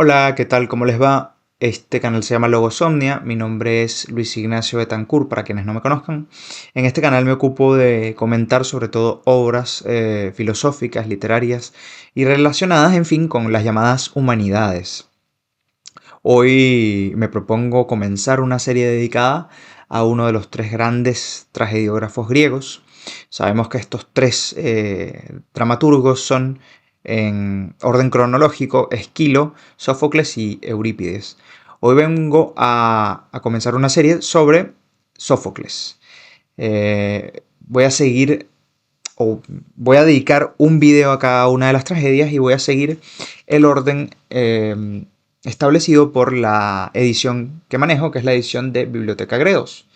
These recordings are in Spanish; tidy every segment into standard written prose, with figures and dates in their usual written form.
Hola, ¿qué tal? ¿Cómo les va? Este canal se llama Logosomnia. Mi nombre es Luis Ignacio Betancourt, para quienes no me conozcan. En este canal me ocupo de comentar sobre todo obras filosóficas, literarias y relacionadas, en fin, con las llamadas humanidades. Hoy me propongo comenzar una serie dedicada a uno de los tres grandes tragediógrafos griegos. Sabemos que estos tres dramaturgos son, en orden cronológico, Esquilo, Sófocles y Eurípides. Hoy vengo a comenzar una serie sobre Sófocles. Voy a seguir o voy a dedicar un video a cada una de las tragedias y voy a seguir el orden establecido por la edición que manejo, que es la edición de Biblioteca Gredos.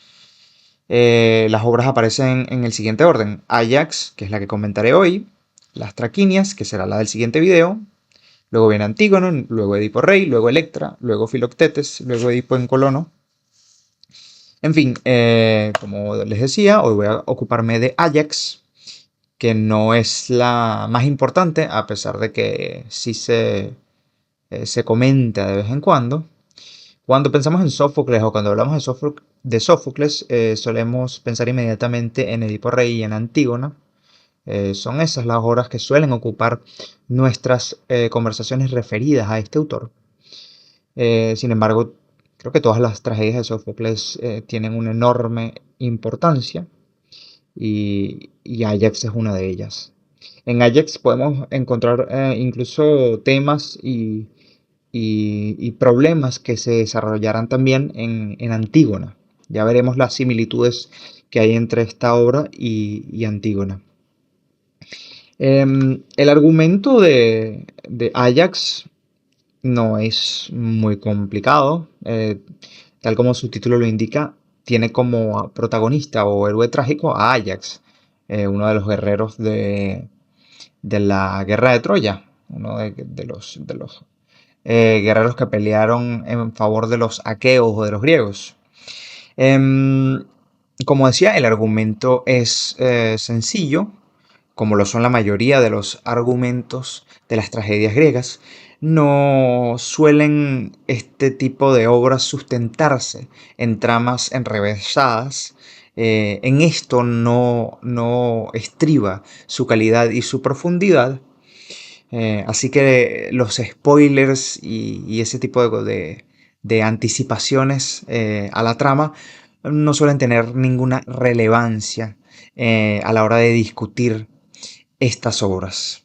Las obras aparecen en el siguiente orden: Ajax, que es la que comentaré hoy; Las Traquinias, que será la del siguiente video; luego viene Antígono, luego Edipo Rey, luego Electra, luego Filoctetes, luego Edipo en Colono. En fin, como les decía, hoy voy a ocuparme de Ajax, que no es la más importante, a pesar de que sí se comenta de vez en cuando. Cuando pensamos en Sófocles o cuando hablamos de Sófocles, solemos pensar inmediatamente en Edipo Rey y en Antígona. Son esas las obras que suelen ocupar nuestras conversaciones referidas a este autor. Sin embargo, creo que todas las tragedias de Sófocles tienen una enorme importancia y Ajax es una de ellas. En Ajax podemos encontrar incluso temas y problemas que se desarrollarán también en Antígona. Ya veremos las similitudes que hay entre esta obra y Antígona. El argumento de Ajax no es muy complicado. Tal como su título lo indica, tiene como protagonista o héroe trágico a Ajax, uno de los guerreros de la guerra de Troya, uno de los guerreros que pelearon en favor de los aqueos o de los griegos. Em, Como decía, el argumento es sencillo, como lo son la mayoría de los argumentos de las tragedias griegas. No suelen este tipo de obras sustentarse en tramas enrevesadas. En esto no estriba su calidad y su profundidad. Así que los spoilers y ese tipo de anticipaciones a la trama no suelen tener ninguna relevancia a la hora de discutir estas obras.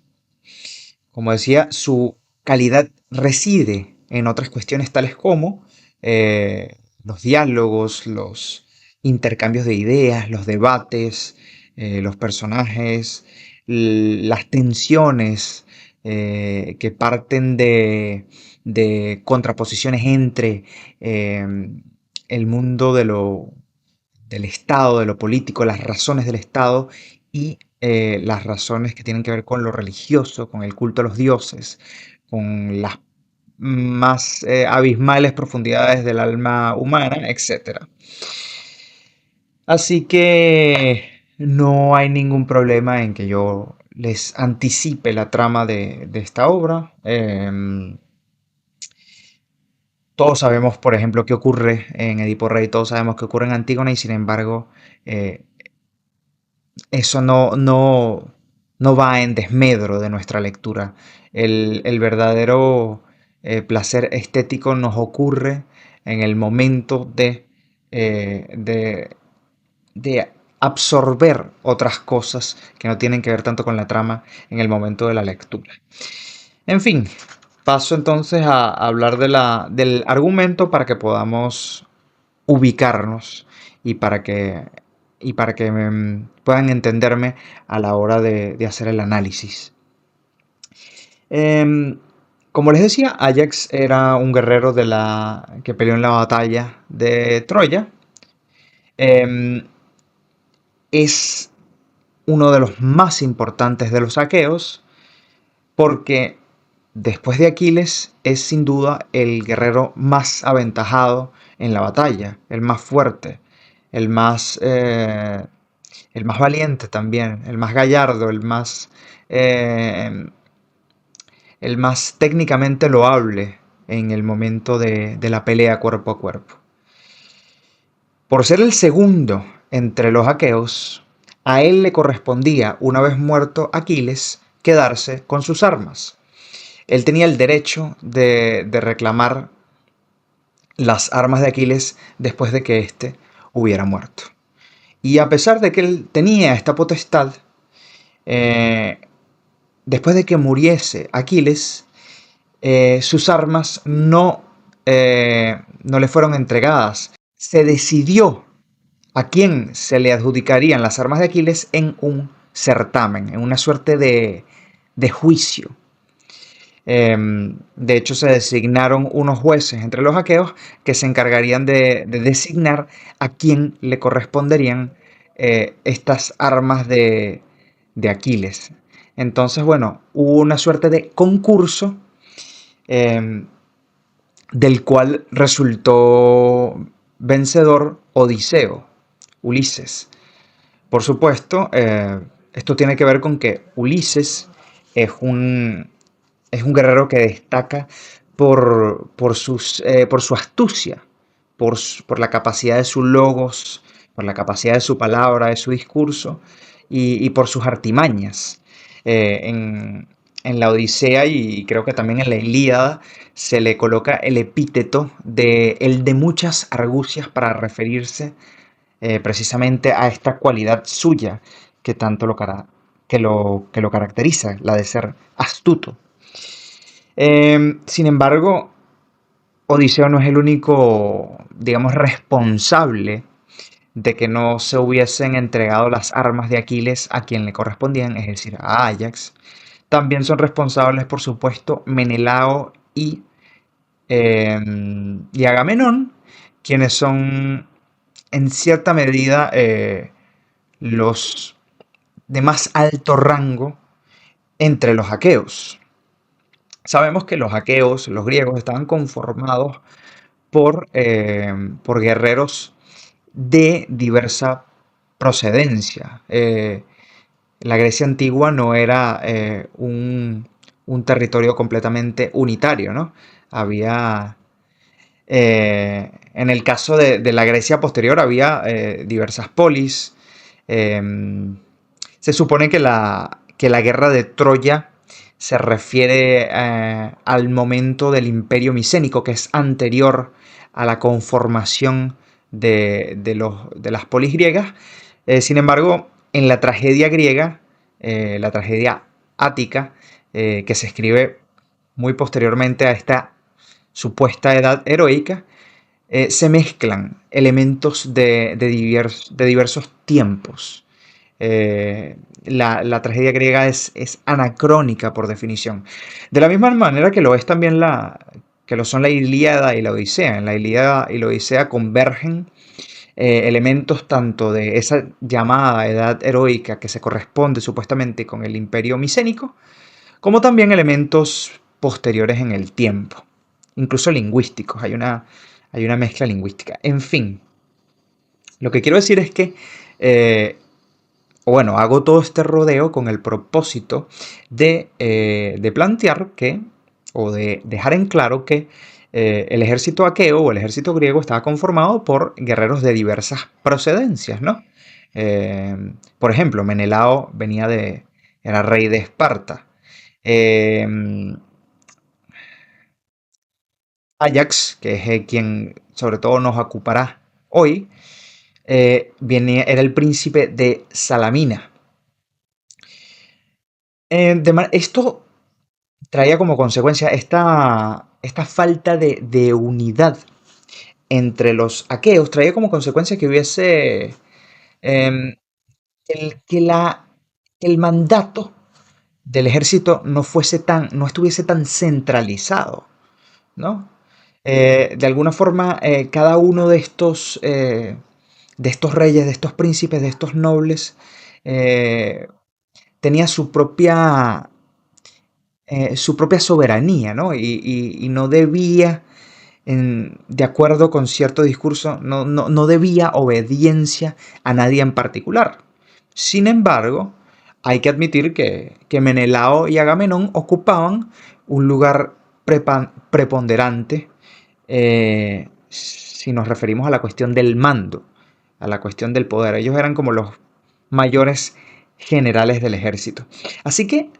Como decía, su calidad reside en otras cuestiones tales como los diálogos, los intercambios de ideas, los debates, los personajes, las tensiones que parten de contraposiciones entre el mundo del Estado, de lo político, las razones del Estado y las razones que tienen que ver con lo religioso, con el culto a los dioses, con las más abismales profundidades del alma humana, etcétera. Así que no hay ningún problema en que yo les anticipe la trama de esta obra. Todos sabemos, por ejemplo, qué ocurre en Edipo Rey, todos sabemos qué ocurre en Antígona, y sin embargo, eh, eso no va en desmedro de nuestra lectura. El verdadero placer estético nos ocurre en el momento de de absorber otras cosas que no tienen que ver tanto con la trama en el momento de la lectura. En fin, paso entonces a hablar del argumento para que podamos ubicarnos y para que puedan entenderme a la hora de hacer el análisis. Em, Como les decía, Ajax era un guerrero que peleó en la batalla de Troya. Em, es uno de los más importantes de los aqueos porque después de Aquiles es sin duda el guerrero más aventajado en la batalla, el más fuerte, el más, eh, el más valiente también, el más gallardo, eh, el más técnicamente loable. en el momento de la pelea cuerpo a cuerpo. Por ser el segundo entre los aqueos, a él le correspondía, una vez muerto Aquiles, quedarse con sus armas. Él tenía el derecho de reclamar las armas de Aquiles después de que éste hubiera muerto. Y a pesar de que él tenía esta potestad, eh, después de que muriese Aquiles, sus armas no le fueron entregadas. Se decidió a quién se le adjudicarían las armas de Aquiles en un certamen, en una suerte de juicio. De hecho, se designaron unos jueces entre los aqueos que se encargarían de designar a quién le corresponderían estas armas de Aquiles. Entonces, bueno, hubo una suerte de concurso eh, del cual resultó vencedor Odiseo, Ulises. Por supuesto, esto tiene que ver con que Ulises es un guerrero que destaca por su astucia, por la capacidad de sus logos, por la capacidad de su palabra, de su discurso y por sus artimañas. En la Odisea y creo que también en la Ilíada se le coloca el epíteto de el de muchas argucias para referirse precisamente a esta cualidad suya que tanto que lo caracteriza, la de ser astuto. Sin embargo, Odiseo no es el único, digamos, responsable de que no se hubiesen entregado las armas de Aquiles a quien le correspondían, es decir, a Ajax. También son responsables, por supuesto, Menelao y Agamenón, quienes son en cierta medida los de más alto rango entre los aqueos. Sabemos que los aqueos, los griegos, estaban conformados por guerreros de diversa procedencia. La Grecia antigua no era un territorio completamente unitario, ¿no? Había, en el caso de la Grecia posterior, había diversas polis. Eh, Se supone que la guerra de Troya se refiere al momento del Imperio Micénico, que es anterior a la conformación de las polis griegas. Sin embargo, en la tragedia griega, la tragedia ática, que se escribe muy posteriormente a esta supuesta edad heroica, se mezclan elementos de diversos tiempos. La tragedia griega es anacrónica por definición. De la misma manera que lo es también que lo son la Ilíada y la Odisea. En la Ilíada y la Odisea convergen elementos tanto de esa llamada edad heroica que se corresponde supuestamente con el imperio micénico, como también elementos posteriores en el tiempo, incluso lingüísticos. Hay una mezcla lingüística. En fin, lo que quiero decir es que bueno, hago todo este rodeo con el propósito de plantear que, o de dejar en claro que el ejército aqueo o el ejército griego estaba conformado por guerreros de diversas procedencias, ¿no? Por ejemplo, Menelao era rey de Esparta. Eh, Ajax, que es quien sobre todo nos ocupará hoy, era el príncipe de Salamina. Esto traía como consecuencia esta falta de unidad entre los aqueos, traía como consecuencia que hubiese em, que el mandato del ejército no estuviese tan centralizado, ¿no? De alguna forma, cada uno de estos reyes, de estos príncipes, de estos nobles, eh, tenía su propia soberanía, ¿no? Y no debía, de acuerdo con cierto discurso, no debía obediencia a nadie en particular. Sin embargo, hay que admitir que Menelao y Agamenón ocupaban un lugar preponderante si nos referimos a la cuestión del mando, a la cuestión del poder. Ellos eran como los mayores generales del ejército. Así que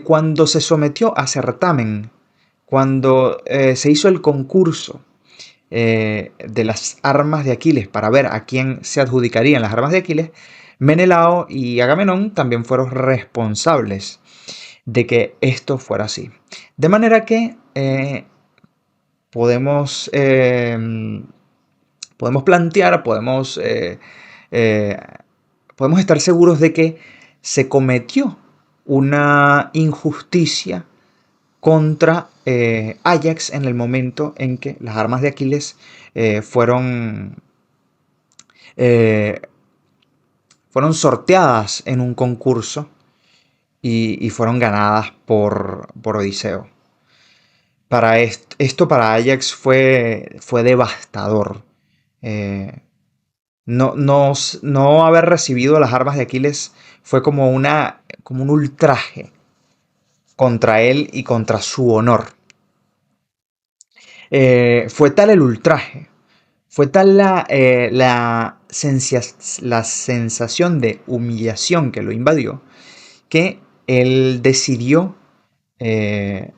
cuando se sometió a certamen, cuando se hizo el concurso de las armas de Aquiles para ver a quién se adjudicarían las armas de Aquiles, Menelao y Agamenón también fueron responsables de que esto fuera así. De manera que podemos, podemos plantear, eh, podemos estar seguros de que se cometió una injusticia contra Ajax en el momento en que las armas de Aquiles fueron, eh, fueron sorteadas en un concurso y fueron ganadas por Odiseo. Para esto para Ajax fue devastador. Eh, no haber recibido las armas de Aquiles fue como un ultraje contra él y contra su honor. Fue tal el ultraje, fue tal la sensación de humillación que lo invadió, que él decidió, eh,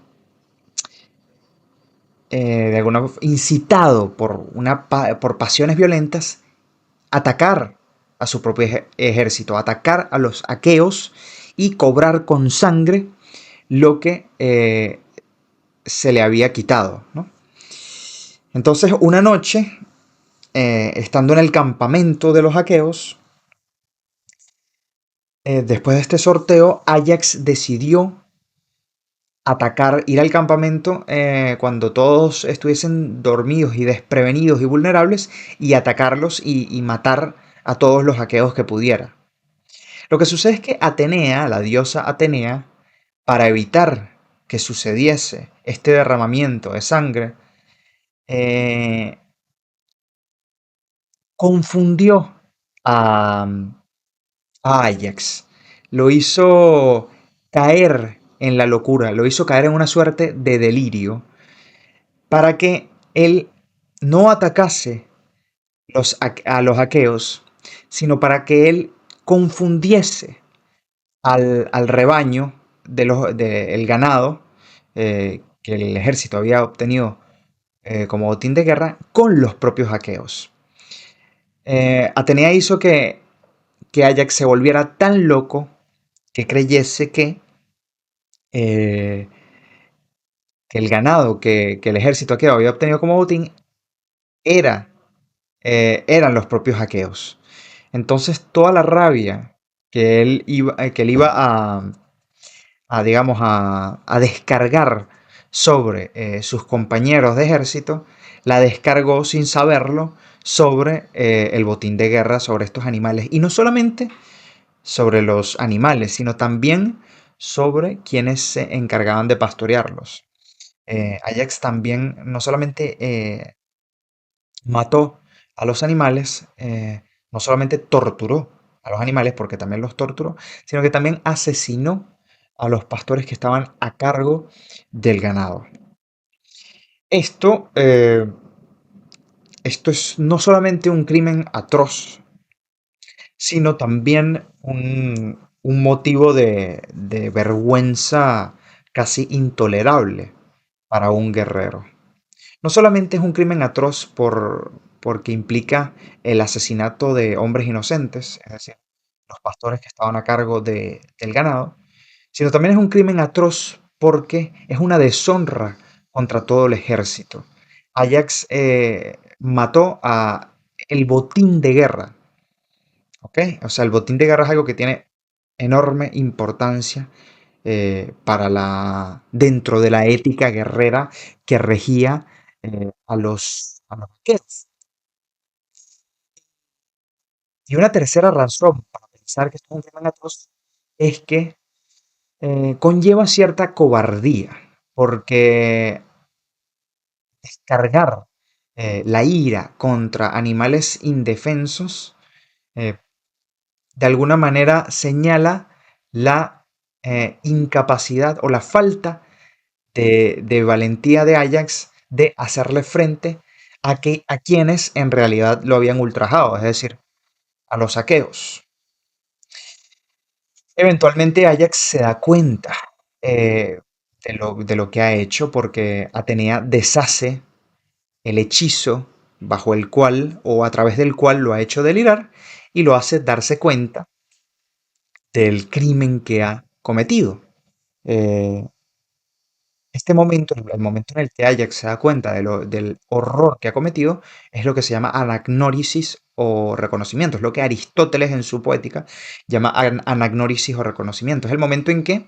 de alguna forma, incitado por pasiones violentas, atacar a su propio ejército, atacar a los aqueos y cobrar con sangre lo que se le había quitado, ¿no? Entonces, una noche, estando en el campamento de los aqueos, después de este sorteo, Ajax decidió ir al campamento cuando todos estuviesen dormidos y desprevenidos y vulnerables y atacarlos y matar a todos los aqueos que pudiera. Lo que sucede es que Atenea, la diosa Atenea, para evitar que sucediese este derramamiento de sangre, eh, confundió a, a Ajax. Lo hizo caer en la locura, lo hizo caer en una suerte de delirio para que él no atacase a los aqueos, sino para que él confundiese al rebaño del ganado que el ejército había obtenido como botín de guerra con los propios aqueos. Atenea hizo que Ajax se volviera tan loco que creyese eh, que el ganado que el ejército aqueo había obtenido como botín era, eran los propios aqueos. Entonces toda la rabia que él iba digamos, a descargar sobre sus compañeros de ejército, la descargó sin saberlo sobre el botín de guerra, sobre estos animales. Y no solamente sobre los animales, sino también sobre quienes se encargaban de pastorearlos. Ajax también no solamente mató a los animales, no solamente torturó a los animales, porque también los torturó, sino que también asesinó a los pastores que estaban a cargo del ganado. Esto, esto es no solamente un crimen atroz, sino también un motivo de vergüenza casi intolerable para un guerrero. No solamente es un crimen atroz porque implica el asesinato de hombres inocentes, es decir, los pastores que estaban a cargo del ganado, sino también es un crimen atroz porque es una deshonra contra todo el ejército. Ajax mató a el botín de guerra, ¿ok? O sea, el botín de guerra es algo que tiene enorme importancia dentro de la ética guerrera que regía a los vaqueros. Y una tercera razón para pensar que esto es un crimen atroz es que conlleva cierta cobardía, porque descargar la ira contra animales indefensos eh, de alguna manera señala la incapacidad o la falta de valentía de Ajax de hacerle frente a quienes en realidad lo habían ultrajado, es decir, a los aqueos. Eventualmente Ajax se da cuenta eh, de lo que ha hecho porque Atenea deshace el hechizo bajo el cual o a través del cual lo ha hecho delirar y lo hace darse cuenta del crimen que ha cometido. Eh, este momento, el momento en el que Ajax se da cuenta del horror que ha cometido, es lo que se llama anagnórisis o reconocimiento. Es lo que Aristóteles en su poética llama anagnórisis o reconocimiento. Es el momento en que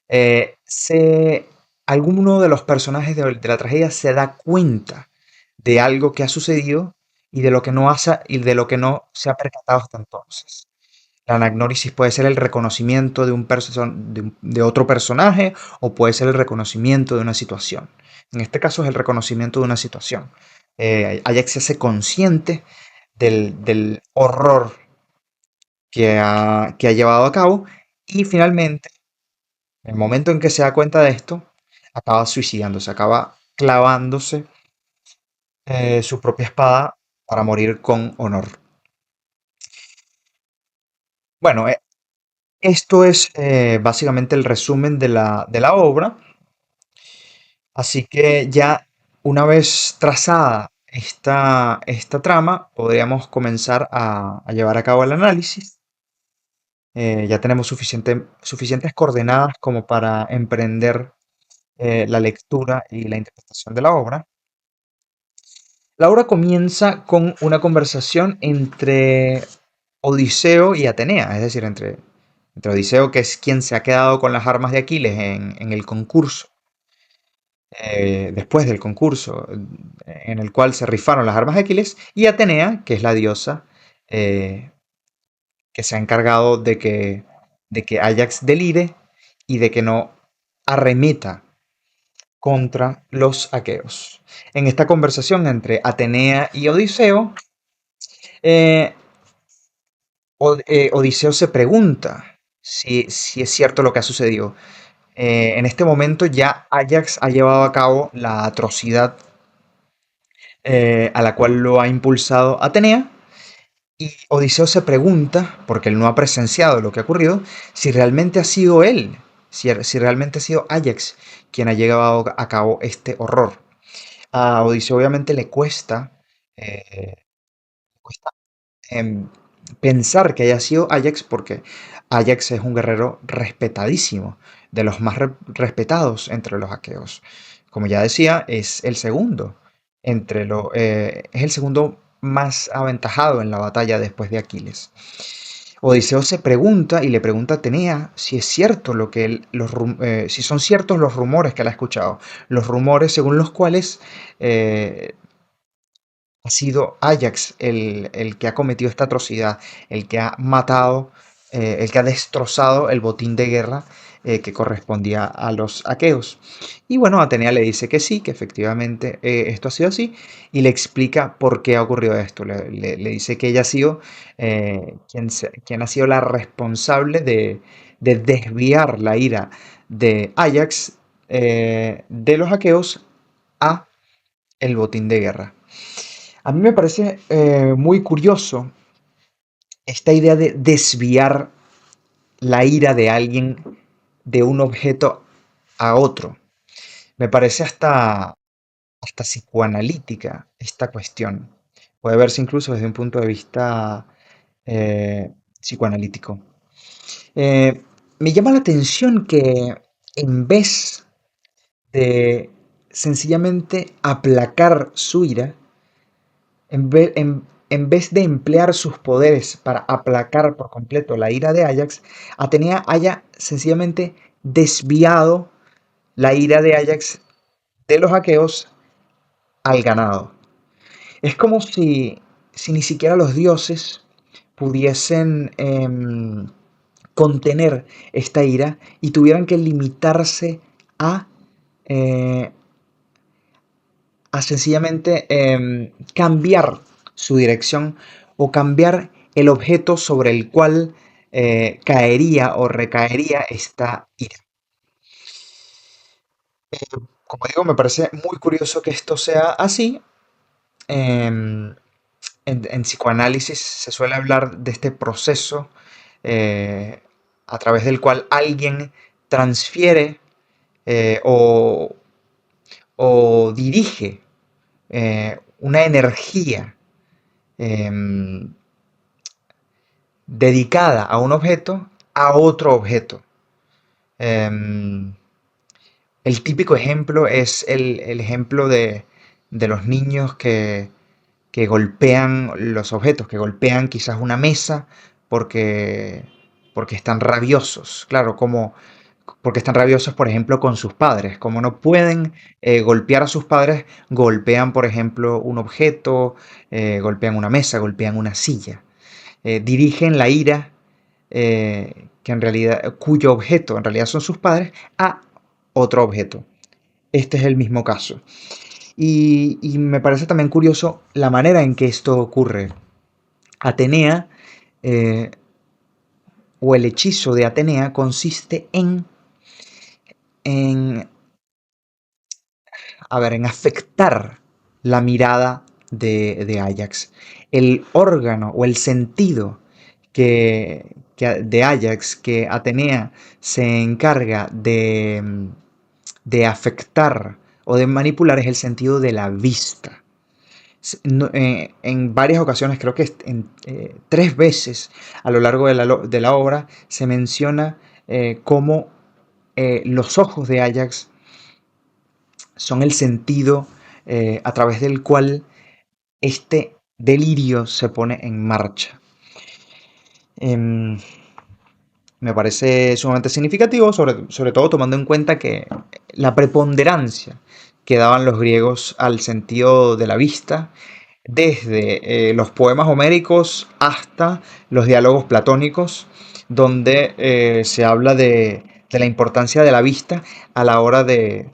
eh, se, alguno de los personajes de la tragedia se da cuenta de algo que ha sucedido y de lo que y de lo que no se ha percatado hasta entonces. La anagnórisis puede ser el reconocimiento de otro personaje o puede ser el reconocimiento de una situación. En este caso es el reconocimiento de una situación. Ajax se hace consciente del horror que ha llevado a cabo y finalmente, en el momento en que se da cuenta de esto, acaba suicidándose, acaba clavándose su propia espada para morir con honor. Bueno, esto es básicamente el resumen de la obra, así que ya una vez trazada esta trama, podríamos comenzar a llevar a cabo el análisis. Ya tenemos suficientes coordenadas como para emprender la lectura y la interpretación de la obra. La obra comienza con una conversación entre Odiseo y Atenea, es decir, entre Odiseo, que es quien se ha quedado con las armas de Aquiles en el concurso, después del concurso en el cual se rifaron las armas de Aquiles, y Atenea, que es la diosa eh, que se ha encargado de que Ajax delire y de que no arremeta contra los aqueos. En esta conversación entre Atenea y Odiseo, eh, Odiseo se pregunta si es cierto lo que ha sucedido. En este momento ya Ajax ha llevado a cabo la atrocidad a la cual lo ha impulsado Atenea. Y Odiseo se pregunta, porque él no ha presenciado lo que ha ocurrido, si realmente ha sido él, si realmente ha sido Ajax quien ha llevado a cabo este horror. A Odiseo obviamente cuesta em, pensar que haya sido Ajax porque Ajax es un guerrero respetadísimo, de los más respetados entre los aqueos. Como ya decía, es el segundo es el segundo más aventajado en la batalla después de Aquiles. Odiseo se pregunta y le pregunta a Atenea si es cierto lo que si son ciertos los rumores que él ha escuchado, los rumores según los cuales eh, ha sido Ajax el que ha cometido esta atrocidad, el que ha matado, el que ha destrozado el botín de guerra que correspondía a los aqueos. Y bueno, Atenea le dice que sí, que efectivamente esto ha sido así, y le explica por qué ha ocurrido esto. Le dice que ella ha sido quien ha sido la responsable de desviar la ira de Ajax de los aqueos a el botín de guerra. A mí me parece muy curioso esta idea de desviar la ira de alguien de un objeto a otro. Me parece hasta psicoanalítica esta cuestión. Puede verse incluso desde un punto de vista psicoanalítico. Me llama la atención que en vez de sencillamente aplacar su ira, en vez de emplear sus poderes para aplacar por completo la ira de Ajax, Atenea haya sencillamente desviado la ira de Ajax de los aqueos al ganado. Es como si ni siquiera los dioses pudiesen contener esta ira y tuvieran que limitarse a, eh, a sencillamente cambiar su dirección o cambiar el objeto sobre el cual caería o recaería esta ira. Como digo, me parece muy curioso que esto sea así. Em, en psicoanálisis se suele hablar de este proceso eh, a través del cual alguien transfiere eh, o, o dirige una energía em, dedicada a un objeto a otro objeto. Em, el típico ejemplo es el ejemplo de los niños que golpean los objetos, que golpean quizás una mesa porque, porque están rabiosos. Claro, como porque están rabiosos, por ejemplo, con sus padres. Como no pueden golpear a sus padres, golpean, por ejemplo, un objeto, golpean una mesa, golpean una silla. Dirigen la ira, que en realidad, cuyo objeto en realidad son sus padres, a otro objeto. Este es el mismo caso. Y me parece también curioso la manera en que esto ocurre. Atenea, eh, o el hechizo de Atenea, consiste en, en afectar la mirada de Ajax. El órgano o el sentido de Ajax que Atenea se encarga de afectar o de manipular es el sentido de la vista. En varias ocasiones, creo que tres veces a lo largo de la obra, se menciona cómo los ojos de Ajax son el sentido a través del cual este delirio se pone en marcha. Em, Me parece sumamente significativo, sobre todo tomando en cuenta que la preponderancia que daban los griegos al sentido de la vista, desde los poemas homéricos hasta los diálogos platónicos, donde se habla de la importancia de la vista a la hora de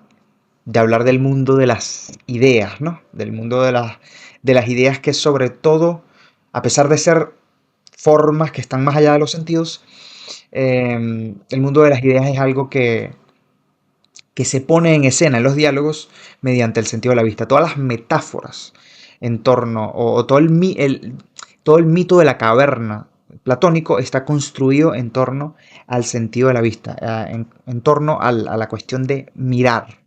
hablar del mundo de las ideas, ¿no? Del mundo de las ideas que sobre todo, a pesar de ser formas que están más allá de los sentidos, el mundo de las ideas es algo que se pone en escena en los diálogos mediante el sentido de la vista. Todas las metáforas en torno, o todo el mito de la caverna platónico está construido en torno al sentido de la vista, en torno a la cuestión de mirar.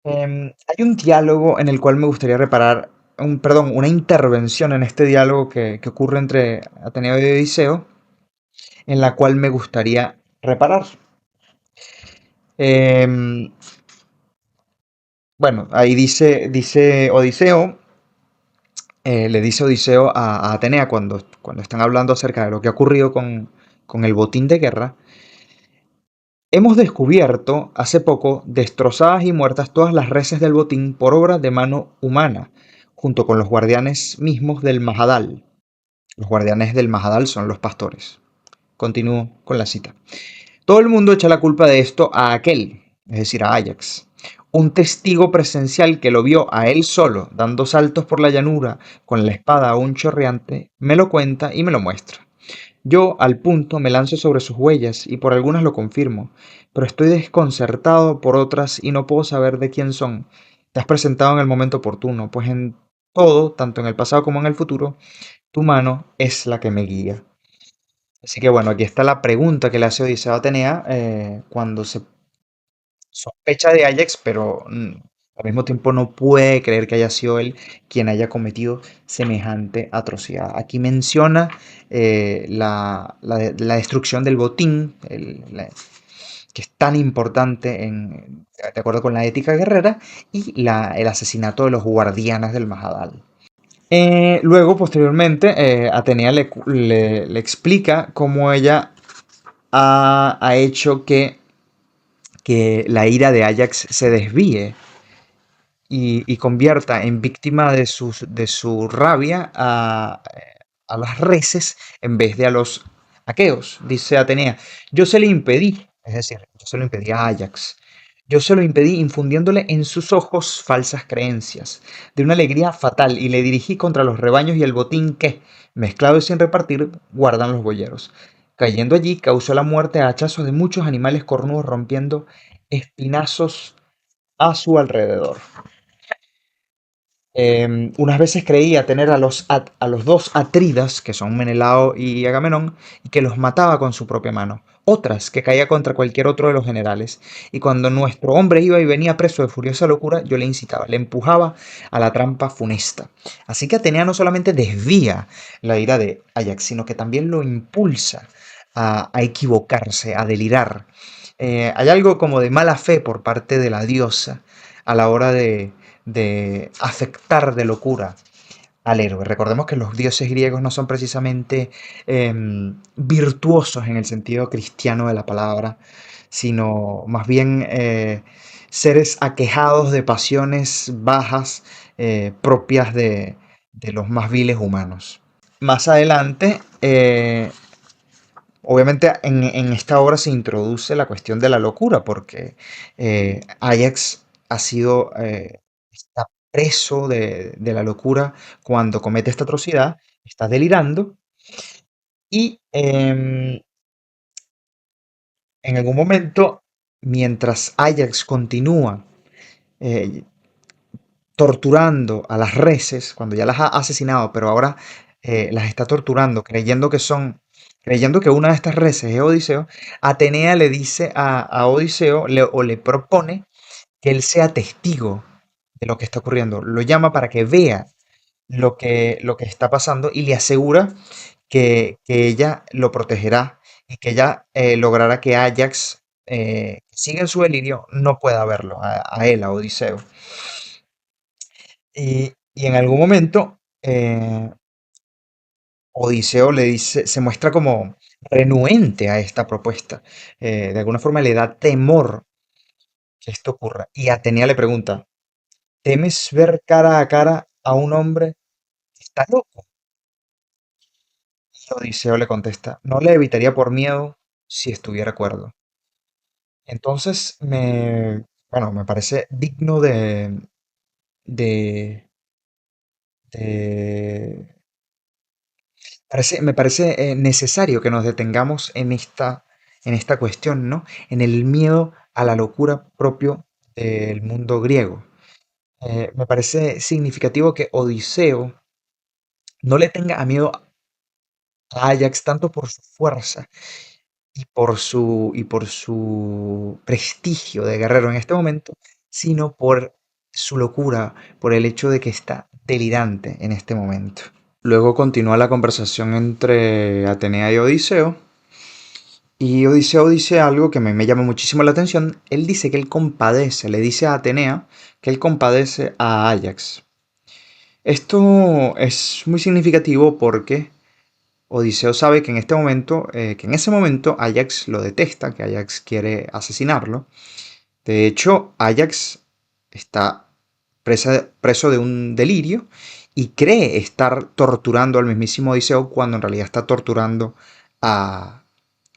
Hay un diálogo en el cual me gustaría reparar, perdón, una intervención en este diálogo que ocurre entre Ateneo y Odiseo, en la cual me gustaría reparar. Em, bueno, ahí dice Odiseo, le dice Odiseo a Atenea cuando están hablando acerca de lo que ha ocurrido con el botín de guerra. Hemos descubierto hace poco destrozadas y muertas todas las reses del botín por obra de mano humana, junto con los guardianes mismos del Mahadal. Los guardianes del Mahadal son los pastores. Continúo con la cita. Todo el mundo echa la culpa de esto a aquel, es decir, a Ajax. Un testigo presencial que lo vio a él solo, dando saltos por la llanura con la espada aún chorreante, me lo cuenta y me lo muestra. Yo, al punto, me lanzo sobre sus huellas y por algunas lo confirmo, pero estoy desconcertado por otras y no puedo saber de quién son. Te has presentado en el momento oportuno, pues en todo, tanto en el pasado como en el futuro, tu mano es la que me guía. Así que bueno, aquí está la pregunta que le hace Odiseo a Atenea cuando se sospecha de Ajax, pero al mismo tiempo no puede creer que haya sido él quien haya cometido semejante atrocidad. Aquí menciona la destrucción del botín, que es tan importante de acuerdo con la ética guerrera, y el asesinato de los guardianes del Mahadal. Luego, posteriormente, Atenea le explica cómo ella ha hecho que la ira de Ajax se desvíe y convierta en víctima de su rabia a las reses en vez de a los aqueos. Dice Atenea, yo se le impedí, es decir, yo se lo impedí a Ajax. Yo se lo impedí infundiéndole en sus ojos falsas creencias, de una alegría fatal, y le dirigí contra los rebaños y el botín que, mezclado y sin repartir, guardan los boyeros. Cayendo allí, causó la muerte a hachazos de muchos animales cornudos, rompiendo espinazos a su alrededor. Unas veces creía tener a los dos Atridas, que son Menelao y Agamenón, y que los mataba con su propia mano. Otras que caía contra cualquier otro de los generales. Y cuando nuestro hombre iba y venía preso de furiosa locura, yo le incitaba, le empujaba a la trampa funesta. Así que Atenea no solamente desvía la ira de Ajax, sino que también lo impulsa a equivocarse, a delirar. Hay algo como de mala fe por parte de la diosa a la hora de afectar de locura al héroe. Recordemos que los dioses griegos no son precisamente virtuosos en el sentido cristiano de la palabra, sino más bien seres aquejados de pasiones bajas propias de los más viles humanos. Más adelante, obviamente en esta obra se introduce la cuestión de la locura, porque Ajax ha sido, está preso de la locura cuando comete esta atrocidad, está delirando y en algún momento, mientras Ajax continúa eh, torturando a las reses, cuando ya las ha asesinado, pero ahora las está torturando, creyendo que una de estas reses es Odiseo, Atenea le dice a Odiseo, o le propone que él sea testigo de lo que está ocurriendo. Lo llama para que vea lo que está pasando y le asegura que ella lo protegerá y que ella logrará que Ajax, que sigue en su delirio, no pueda verlo, a él, a Odiseo. Y en algún momento, Odiseo le dice, se muestra como renuente a esta propuesta. De alguna forma le da temor que esto ocurra. Y Atenea le pregunta, ¿temes ver cara a cara a un hombre que está loco? Y Odiseo le contesta, no le evitaría por miedo si estuviera cuerdo. Entonces, bueno, me parece digno de, de me parece necesario que nos detengamos en esta cuestión, ¿no? En el miedo a la locura propio del mundo griego. Me parece significativo que Odiseo no le tenga a miedo a Ajax tanto por su fuerza y por su prestigio de guerrero en este momento, sino por su locura, por el hecho de que está delirante en este momento. Luego continúa la conversación entre Atenea y Odiseo. Y Odiseo dice algo que me llama muchísimo la atención. Él dice que él compadece, le dice a Atenea que él compadece a Ajax. Esto es muy significativo porque Odiseo sabe que en este momento, que en ese momento Ajax lo detesta, que Ajax quiere asesinarlo. De hecho, Ajax está preso de un delirio y cree estar torturando al mismísimo Odiseo cuando en realidad está torturando a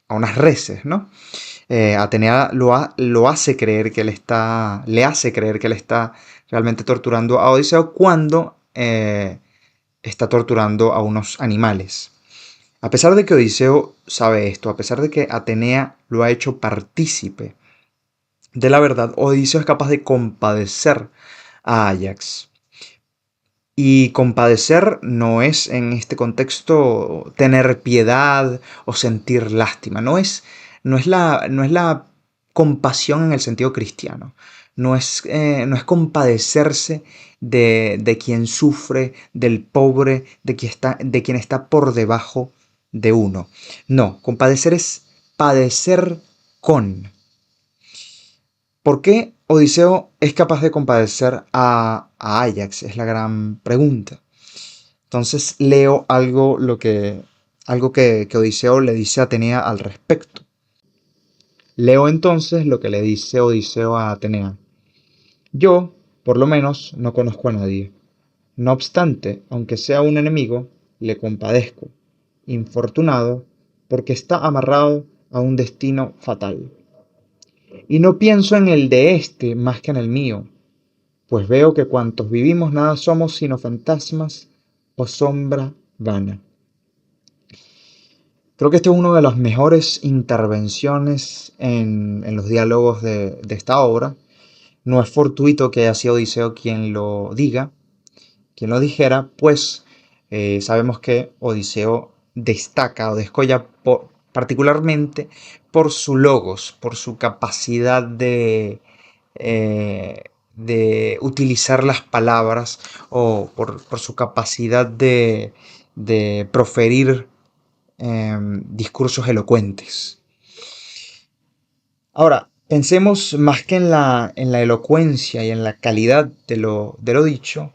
unas reses, ¿no? Atenea lo hace creer que le hace creer que él está realmente torturando a Odiseo cuando está torturando a unos animales. A pesar de que Odiseo sabe esto, a pesar de que Atenea lo ha hecho partícipe de la verdad, Odiseo es capaz de compadecer a Ajax. Y compadecer no es en este contexto tener piedad o sentir lástima, no es la compasión en el sentido cristiano, no es compadecerse de quien sufre, del pobre, de quien está por debajo de uno. No, compadecer es padecer con. ¿Por qué Odiseo es capaz de compadecer a Ajax? Es la gran pregunta. Entonces leo algo que Odiseo le dice a Atenea al respecto. Leo entonces lo que le dice Odiseo a Atenea. Yo, por lo menos, no conozco a nadie. No obstante, aunque sea un enemigo, le compadezco, infortunado, porque está amarrado a un destino fatal. Y no pienso en el de éste más que en el mío, pues veo que cuantos vivimos nada somos sino fantasmas o sombra vana. Creo que esta es una de las mejores intervenciones en los diálogos de esta obra. No es fortuito que haya sido Odiseo quien lo diga, quien lo dijera, pues sabemos que Odiseo destaca o descolla particularmente por su logos, por su capacidad de utilizar las palabras o por su capacidad de proferir discursos elocuentes. Ahora, pensemos más que en la elocuencia y en la calidad de lo dicho,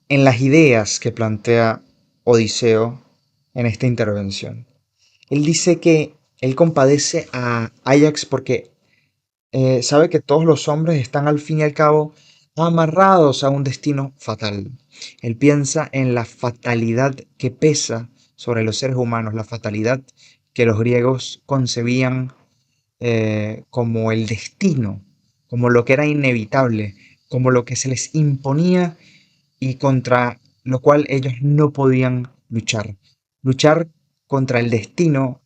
en las ideas que plantea Odiseo en esta intervención. Él dice que él compadece a Ajax porque sabe que todos los hombres están al fin y al cabo amarrados a un destino fatal. Él piensa en la fatalidad que pesa sobre los seres humanos, la fatalidad que los griegos concebían como el destino, como lo que era inevitable, como lo que se les imponía y contra lo cual ellos no podían luchar. Luchar contra el destino,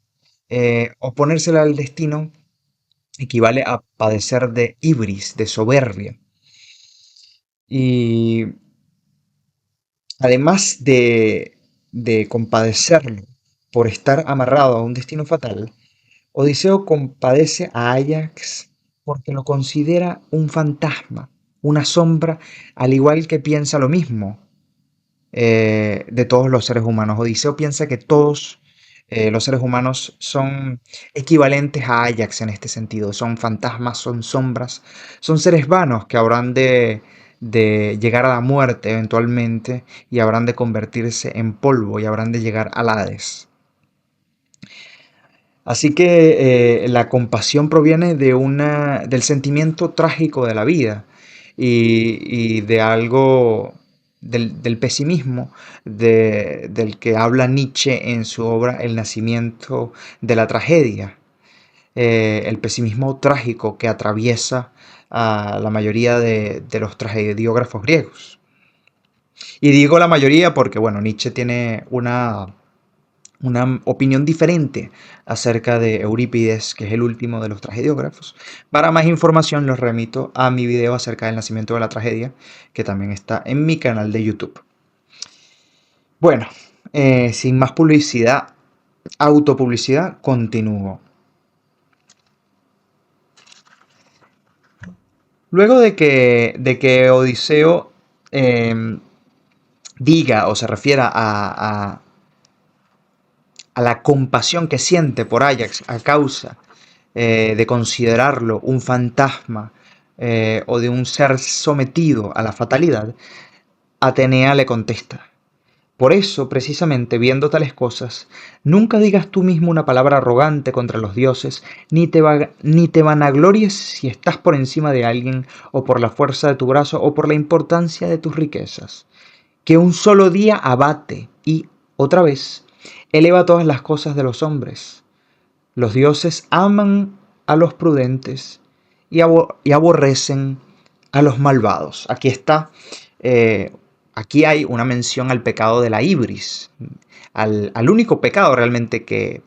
oponérsela al destino, equivale a padecer de ibris, de soberbia. Y además de compadecerlo por estar amarrado a un destino fatal, Odiseo compadece a Ajax porque lo considera un fantasma, una sombra, al igual que piensa lo mismo de todos los seres humanos. Odiseo piensa que todos los seres humanos son equivalentes a Ajax en este sentido. Son fantasmas, son sombras, son seres vanos que habrán de llegar a la muerte eventualmente y habrán de convertirse en polvo y habrán de llegar al Hades. Así que la compasión proviene del sentimiento trágico de la vida y de algo, del pesimismo del que habla Nietzsche en su obra El nacimiento de la tragedia. El pesimismo trágico que atraviesa a la mayoría de los tragediógrafos griegos. Y digo la mayoría porque, bueno, Nietzsche tiene una opinión diferente acerca de Eurípides, que es el último de los tragediógrafos. Para más información los remito a mi video acerca del nacimiento de la tragedia, que también está en mi canal de YouTube. Bueno, sin más publicidad, autopublicidad, continúo. Luego de que Odiseo diga o se refiera a la compasión que siente por Ajax a causa de considerarlo un fantasma o de un ser sometido a la fatalidad, Atenea le contesta: por eso, precisamente, viendo tales cosas, nunca digas tú mismo una palabra arrogante contra los dioses, ni te vanaglories si estás por encima de alguien, o por la fuerza de tu brazo, o por la importancia de tus riquezas, que un solo día abate y, otra vez, eleva todas las cosas de los hombres. Los dioses aman a los prudentes y aborrecen a los malvados. Aquí está, aquí hay una mención al pecado de la ibris, al único pecado realmente que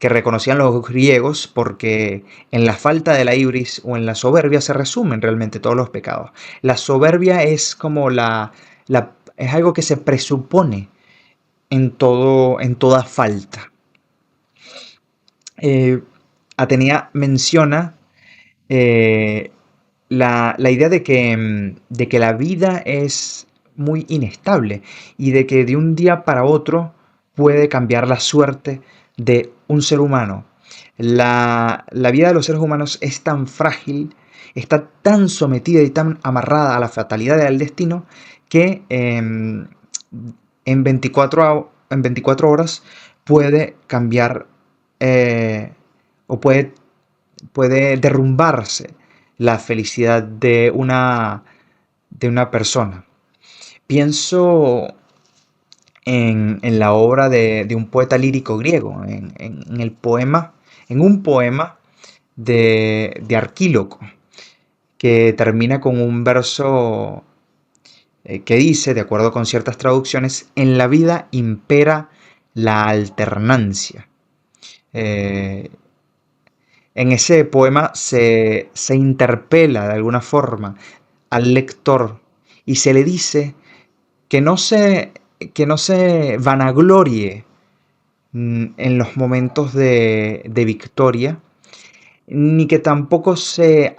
reconocían los griegos, porque en la falta de la ibris o en la soberbia se resumen realmente todos los pecados. La soberbia es como es algo que se presupone en toda falta. Atenea menciona la idea de que la vida es muy inestable y de que de un día para otro puede cambiar la suerte de un ser humano. La vida de los seres humanos es tan frágil, está tan sometida y tan amarrada a la fatalidad del destino que en 24 horas puede cambiar o puede derrumbarse la felicidad de una persona. Pienso en la obra de un poeta lírico griego, en un poema de Arquíloco, que termina con un verso que dice, de acuerdo con ciertas traducciones: en la vida impera la alternancia. Eh, en ese poema se interpela de alguna forma al lector y se le dice que que no se vanaglorie en los momentos de victoria, ni que tampoco se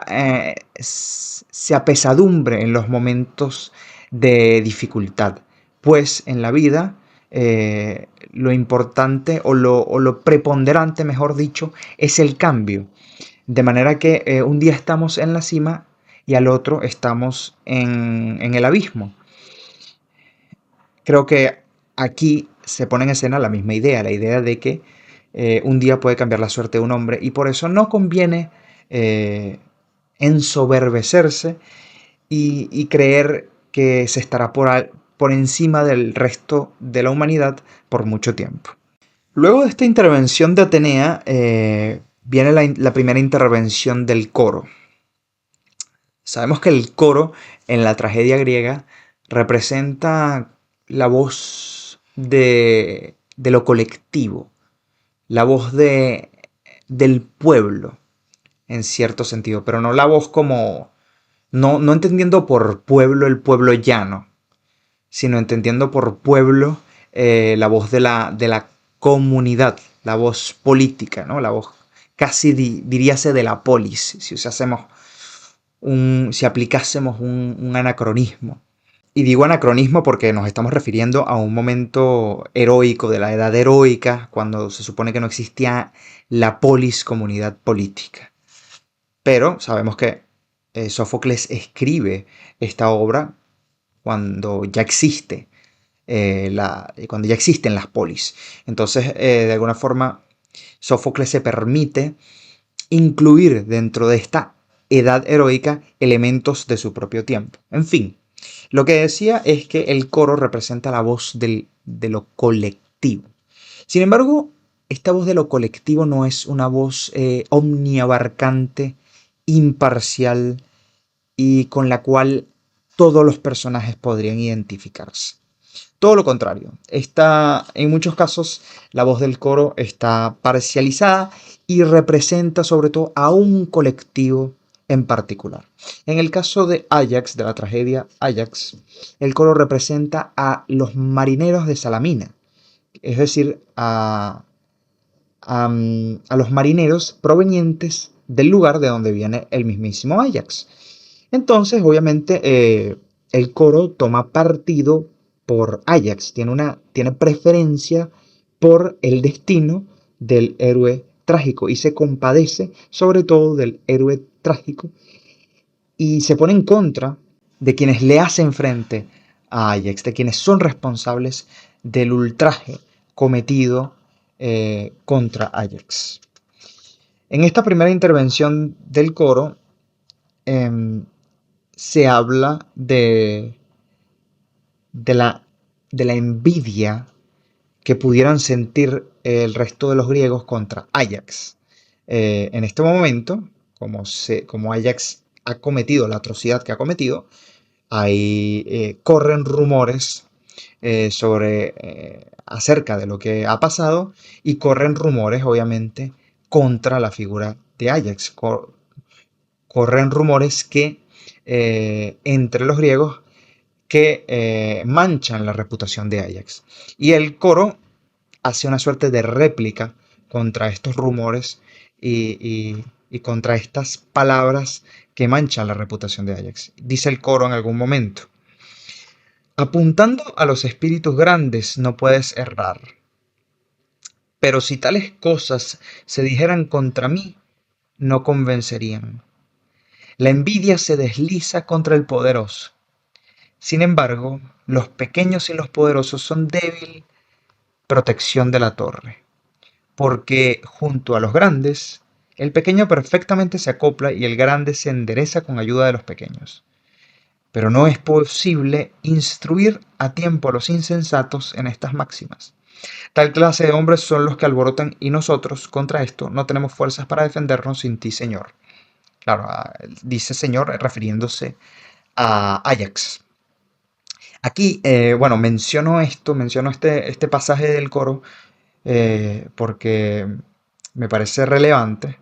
apesadumbre en los momentos de dificultad, pues en la vida lo importante o lo preponderante, mejor dicho, es el cambio. De manera que un día estamos en la cima y al otro estamos en el abismo. Creo que aquí se pone en escena la misma idea, la idea de que un día puede cambiar la suerte de un hombre y por eso no conviene eh, ensoberbecerse y creer que se estará por encima del resto de la humanidad por mucho tiempo. Luego de esta intervención de Atenea viene la primera intervención del coro. Sabemos que el coro en la tragedia griega representa la voz de lo colectivo, la voz del pueblo, en cierto sentido, pero no la voz como, no entendiendo por pueblo el pueblo llano, sino entendiendo por pueblo la voz de la comunidad, la voz política, ¿no? La voz casi diríase de la polis, si usásemos si aplicásemos un anacronismo. Y digo anacronismo porque nos estamos refiriendo a un momento heroico, de la edad heroica, cuando se supone que no existía la polis, comunidad política. Pero sabemos que Sófocles escribe esta obra cuando ya existe cuando ya existen las polis. Entonces, de alguna forma, Sófocles se permite incluir dentro de esta edad heroica elementos de su propio tiempo. En fin, lo que decía es que el coro representa la voz de lo colectivo. Sin embargo, esta voz de lo colectivo no es una voz omniabarcante, imparcial y con la cual todos los personajes podrían identificarse. Todo lo contrario, en muchos casos la voz del coro está parcializada y representa sobre todo a un colectivo en particular. En el caso de Ajax, de la tragedia Ajax, el coro representa a los marineros de Salamina, es decir, a los marineros provenientes del lugar de donde viene el mismísimo Ajax. Entonces, obviamente, el coro toma partido por Ajax, tiene preferencia por el destino del héroe trágico y se compadece sobre todo del héroe trágico y se pone en contra de quienes le hacen frente a Ajax, de quienes son responsables del ultraje cometido contra Ajax. En esta primera intervención del coro se habla de la envidia que pudieran sentir el resto de los griegos contra Ajax. En este momento, como Ajax ha cometido la atrocidad que ha cometido, ahí corren rumores acerca de lo que ha pasado y corren rumores, obviamente, contra la figura de Ajax. Corren rumores que entre los griegos que manchan la reputación de Ajax. Y el coro hace una suerte de réplica contra estos rumores y contra estas palabras que manchan la reputación de Ajax. Dice el coro en algún momento: apuntando a los espíritus grandes no puedes errar, pero si tales cosas se dijeran contra mí, no convencerían. La envidia se desliza contra el poderoso. Sin embargo, los pequeños y los poderosos son débil protección de la torre, porque junto a los grandes, el pequeño perfectamente se acopla y el grande se endereza con ayuda de los pequeños. Pero no es posible instruir a tiempo a los insensatos en estas máximas. Tal clase de hombres son los que alborotan y nosotros, contra esto, no tenemos fuerzas para defendernos sin ti, Señor. Claro, dice Señor refiriéndose a Ajax. Aquí, bueno, menciono este pasaje del coro porque me parece relevante,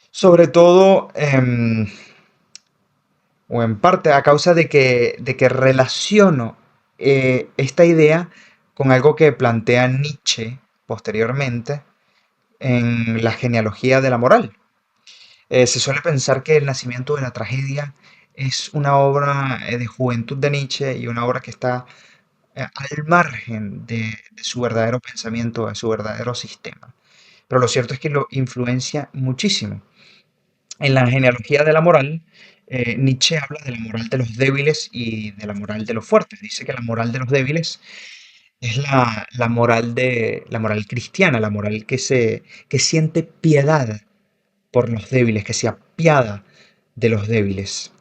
sobre todo, o en parte a causa de que relaciono esta idea con algo que plantea Nietzsche posteriormente en la genealogía de la moral. Se suele pensar que El nacimiento de la tragedia es una obra de juventud de Nietzsche y una obra que está al margen de su verdadero pensamiento, de su verdadero sistema. Pero lo cierto es que lo influencia muchísimo. En la genealogía de la moral, Nietzsche habla de la moral de los débiles y de la moral de los fuertes. Dice que la moral de los débiles es la moral cristiana, la moral que siente piedad por los débiles, que se apiada de los débiles.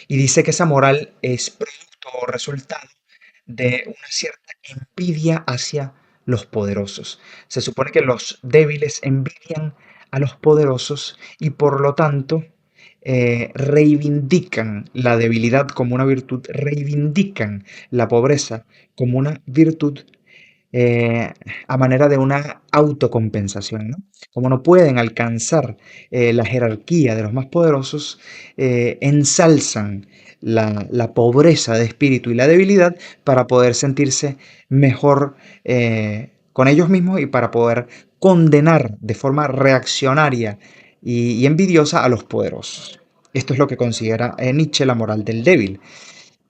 Y dice que esa moral es producto o resultado de una cierta envidia hacia los poderosos. Se supone que los débiles envidian a los poderosos y por lo tanto reivindican la debilidad como una virtud, reivindican la pobreza como una virtud eh, a manera de una autocompensación, ¿no? Como no pueden alcanzar la jerarquía de los más poderosos, ensalzan la pobreza de espíritu y la debilidad para poder sentirse mejor con ellos mismos y para poder condenar de forma reaccionaria y envidiosa a los poderosos. Esto es lo que considera Nietzsche la moral del débil.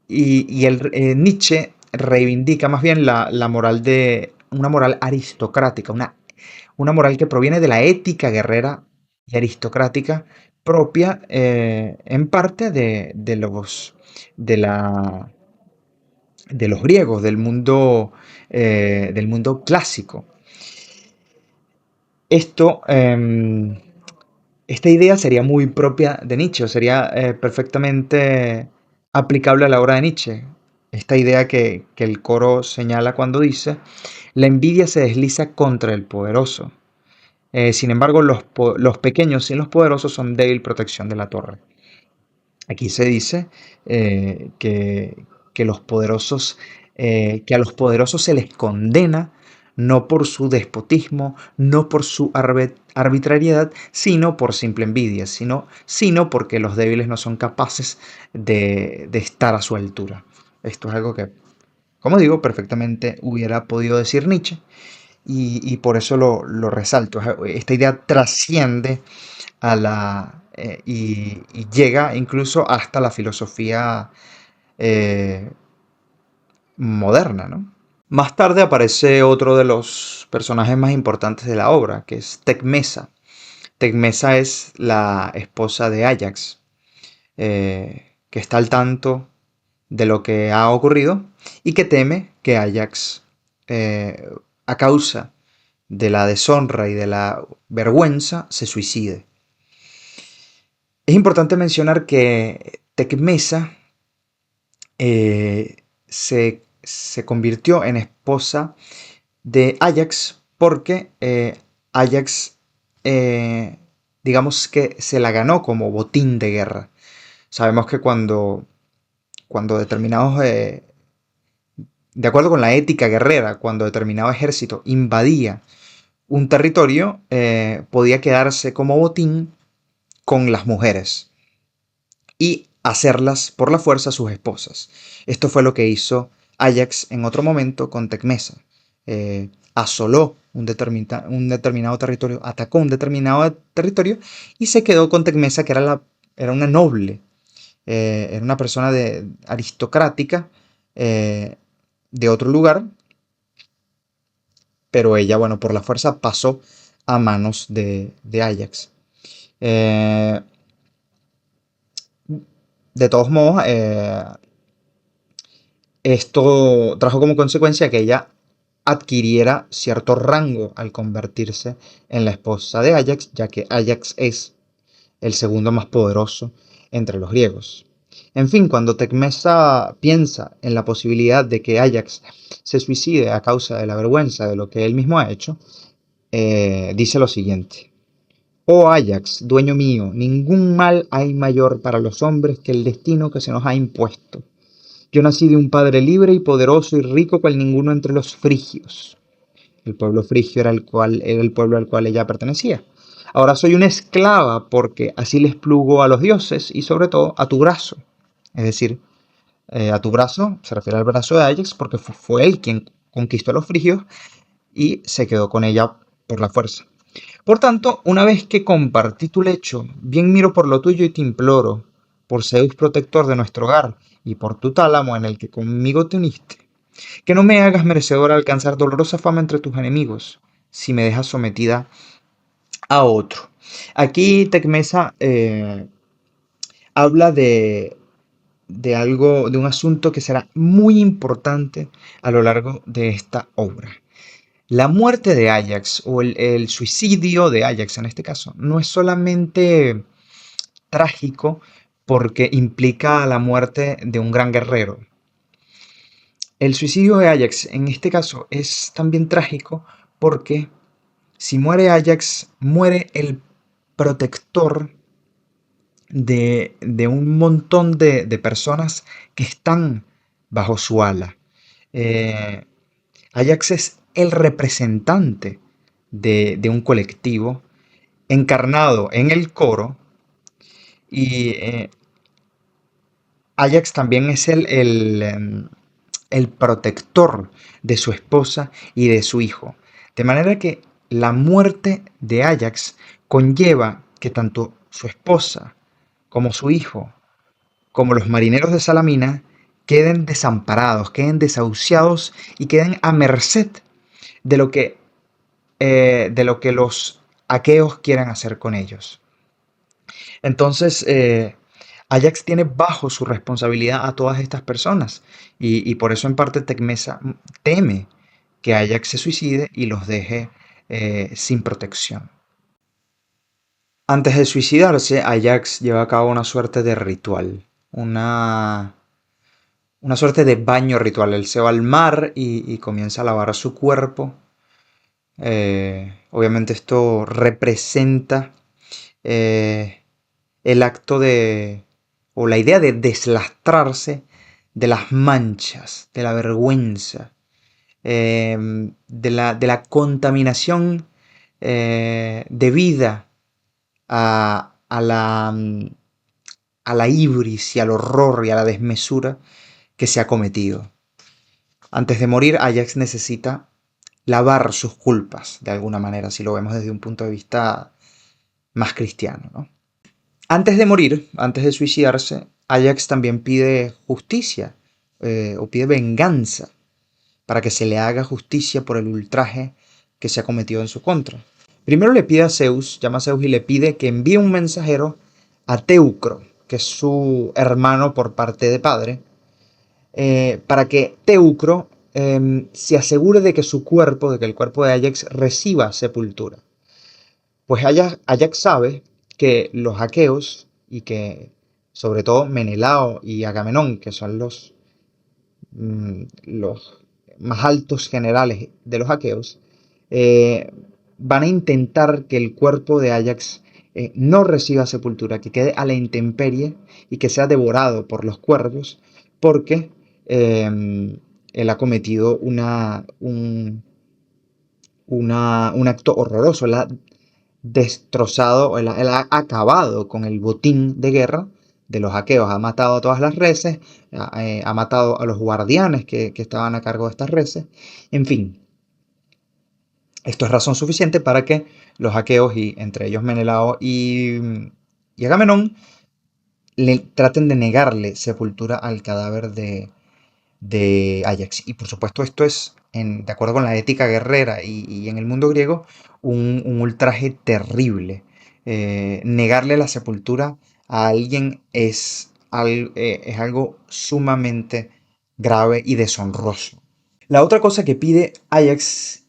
Nietzsche reivindica más bien la moral de una moral aristocrática, una moral que proviene de la ética guerrera y aristocrática propia en parte de, la, de los griegos, del mundo clásico. Esto, esta idea sería muy propia de Nietzsche, o sería perfectamente aplicable a la obra de Nietzsche. Esta idea que el coro señala cuando dice, la envidia se desliza contra el poderoso. Sin embargo, los pequeños y los poderosos son débil protección de la torre. Aquí se dice que los poderosos, que a los poderosos se les condena no por su despotismo, no por su arbitrariedad, sino por simple envidia, sino porque los débiles no son capaces de estar a su altura. Esto es algo que, como digo, perfectamente hubiera podido decir Nietzsche y por eso lo resalto. Esta idea trasciende y llega incluso hasta la filosofía eh, moderna, ¿no? Más tarde aparece otro de los personajes más importantes de la obra, que es Tecmesa. Tecmesa es la esposa de Ajax, que está al tanto de lo que ha ocurrido y que teme que Ajax, eh, a causa de la deshonra y de la vergüenza, se suicide. Es importante mencionar que Tecmesa se convirtió en esposa de Ajax porque Ajax, eh, digamos que se la ganó como botín de guerra. Sabemos que cuando determinados, de acuerdo con la ética guerrera, cuando determinado ejército invadía un territorio, podía quedarse como botín con las mujeres y hacerlas por la fuerza sus esposas. Esto fue lo que hizo Ajax en otro momento con Tecmesa. Asoló un determinado territorio, atacó un determinado territorio y se quedó con Tecmesa, que era una noble, era una persona aristocrática de otro lugar, pero ella, bueno, por la fuerza pasó a manos de Ajax. De todos modos, esto trajo como consecuencia que ella adquiriera cierto rango al convertirse en la esposa de Ajax, ya que Ajax es el segundo más poderoso entre los griegos. En fin, cuando Tecmesa piensa en la posibilidad de que Ajax se suicide a causa de la vergüenza de lo que él mismo ha hecho, dice lo siguiente. Oh Ajax, dueño mío, ningún mal hay mayor para los hombres que el destino que se nos ha impuesto. Yo nací de un padre libre y poderoso y rico cual ninguno entre los frigios. El pueblo frigio era el pueblo al cual ella pertenecía. Ahora soy una esclava porque así les plugo a los dioses y sobre todo a tu brazo. Es decir, a tu brazo se refiere al brazo de Ajax porque fue él quien conquistó a los frigios y se quedó con ella por la fuerza. Por tanto, una vez que compartí tu lecho, bien miro por lo tuyo y te imploro, por Zeus protector de nuestro hogar y por tu tálamo en el que conmigo te uniste, que no me hagas merecedor a alcanzar dolorosa fama entre tus enemigos, si me dejas sometida a otro. Aquí Tecmesa habla de algo, de un asunto que será muy importante a lo largo de esta obra. La muerte de Ajax, o el suicidio de Ajax en este caso, no es solamente trágico porque implica la muerte de un gran guerrero. El suicidio de Ajax en este caso es también trágico porque si muere Ajax, muere el protector de un montón de personas que están bajo su ala. Eh, Ajax es el representante de un colectivo encarnado en el coro y Ajax también es el protector de su esposa y de su hijo. De manera que la muerte de Ajax conlleva que tanto su esposa como su hijo, como los marineros de Salamina, queden desamparados, queden desahuciados y queden a merced de de lo que los aqueos quieran hacer con ellos. Entonces, Ajax tiene bajo su responsabilidad a todas estas personas y por eso en parte Tecmesa teme que Ajax se suicide y los deje sin protección. Antes de suicidarse, Ajax lleva a cabo una suerte de ritual, una suerte de baño ritual. Él se va al mar y comienza a lavar su cuerpo. Obviamente esto representa eh, el acto de, o la idea de deslastrarse de las manchas, de la vergüenza, de la contaminación debida a a la ibris y al horror y a la desmesura que se ha cometido. Antes de morir, Ajax necesita lavar sus culpas, de alguna manera, si lo vemos desde un punto de vista más cristiano, ¿no? Antes de morir, antes de suicidarse, Ajax también pide justicia o pide venganza para que se le haga justicia por el ultraje que se ha cometido en su contra. Primero le pide a Zeus, llama a Zeus y le pide que envíe un mensajero a Teucro, que es su hermano por parte de padre, para que Teucro se asegure de que su cuerpo, de que el cuerpo de Ajax reciba sepultura. Pues Ajax sabe que los aqueos y que sobre todo Menelao y Agamenón, que son los más altos generales de los aqueos, van a intentar que el cuerpo de Ajax no reciba sepultura, que quede a la intemperie y que sea devorado por los cuervos, porque él ha cometido un acto horroroso. Él ha destrozado, él ha acabado con el botín de guerra de los aqueos, ha matado a todas las reses, ha matado a los guardianes que estaban a cargo de estas reses, en fin. Esto es razón suficiente para que los aqueos, y entre ellos Menelao y Agamenón, traten de negarle sepultura al cadáver de Ajax. Y por supuesto esto es, de acuerdo con la ética guerrera y en el mundo griego, un ultraje terrible. Negarle la sepultura a alguien es algo sumamente grave y deshonroso. La otra cosa que pide Ajax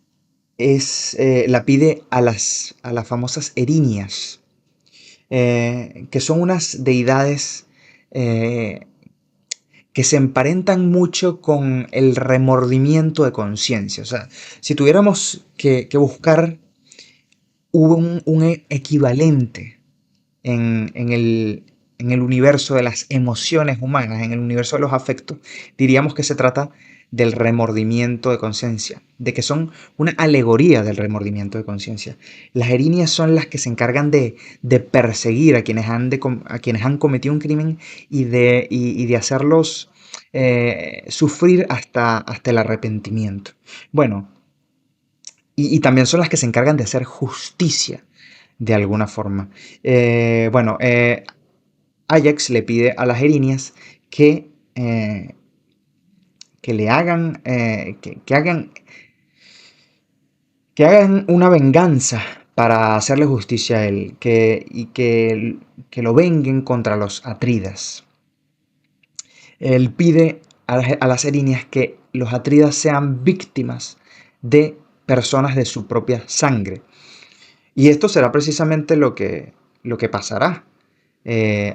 la pide a las famosas erinias, que son unas deidades que se emparentan mucho con el remordimiento de conciencia. O sea, si tuviéramos que buscar un equivalente en en el universo de las emociones humanas, en el universo de los afectos, diríamos que se trata del remordimiento de conciencia, de que son una alegoría del remordimiento de conciencia. Las erinias son las que se encargan de perseguir a quienes a quienes han cometido un crimen y de hacerlos sufrir hasta el arrepentimiento. Bueno, y también son las que se encargan de hacer justicia de alguna forma. Bueno, Ajax le pide a las erinias que le hagan, que hagan una venganza para hacerle justicia a él, que lo venguen contra los atridas. Él pide a las erinias que los atridas sean víctimas de personas de su propia sangre. Y esto será precisamente lo que pasará.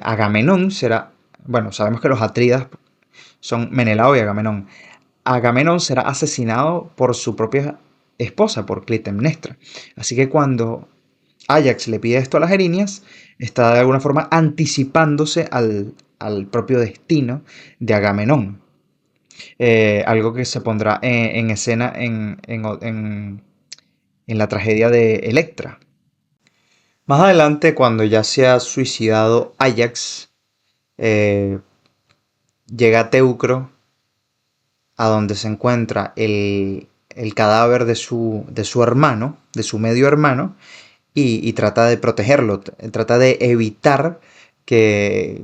Agamenón será, bueno, sabemos que los atridas son Menelao y Agamenón. Agamenón será asesinado por su propia esposa, por Clitemnestra. Así que cuando Ajax le pide esto a las erinias, está de alguna forma anticipándose al propio destino de Agamenón. Algo que se pondrá en escena en la tragedia de Electra. Más adelante, cuando ya se ha suicidado Ajax, llega Teucro a donde se encuentra el cadáver de su hermano, de su medio hermano, y trata de protegerlo, trata de evitar que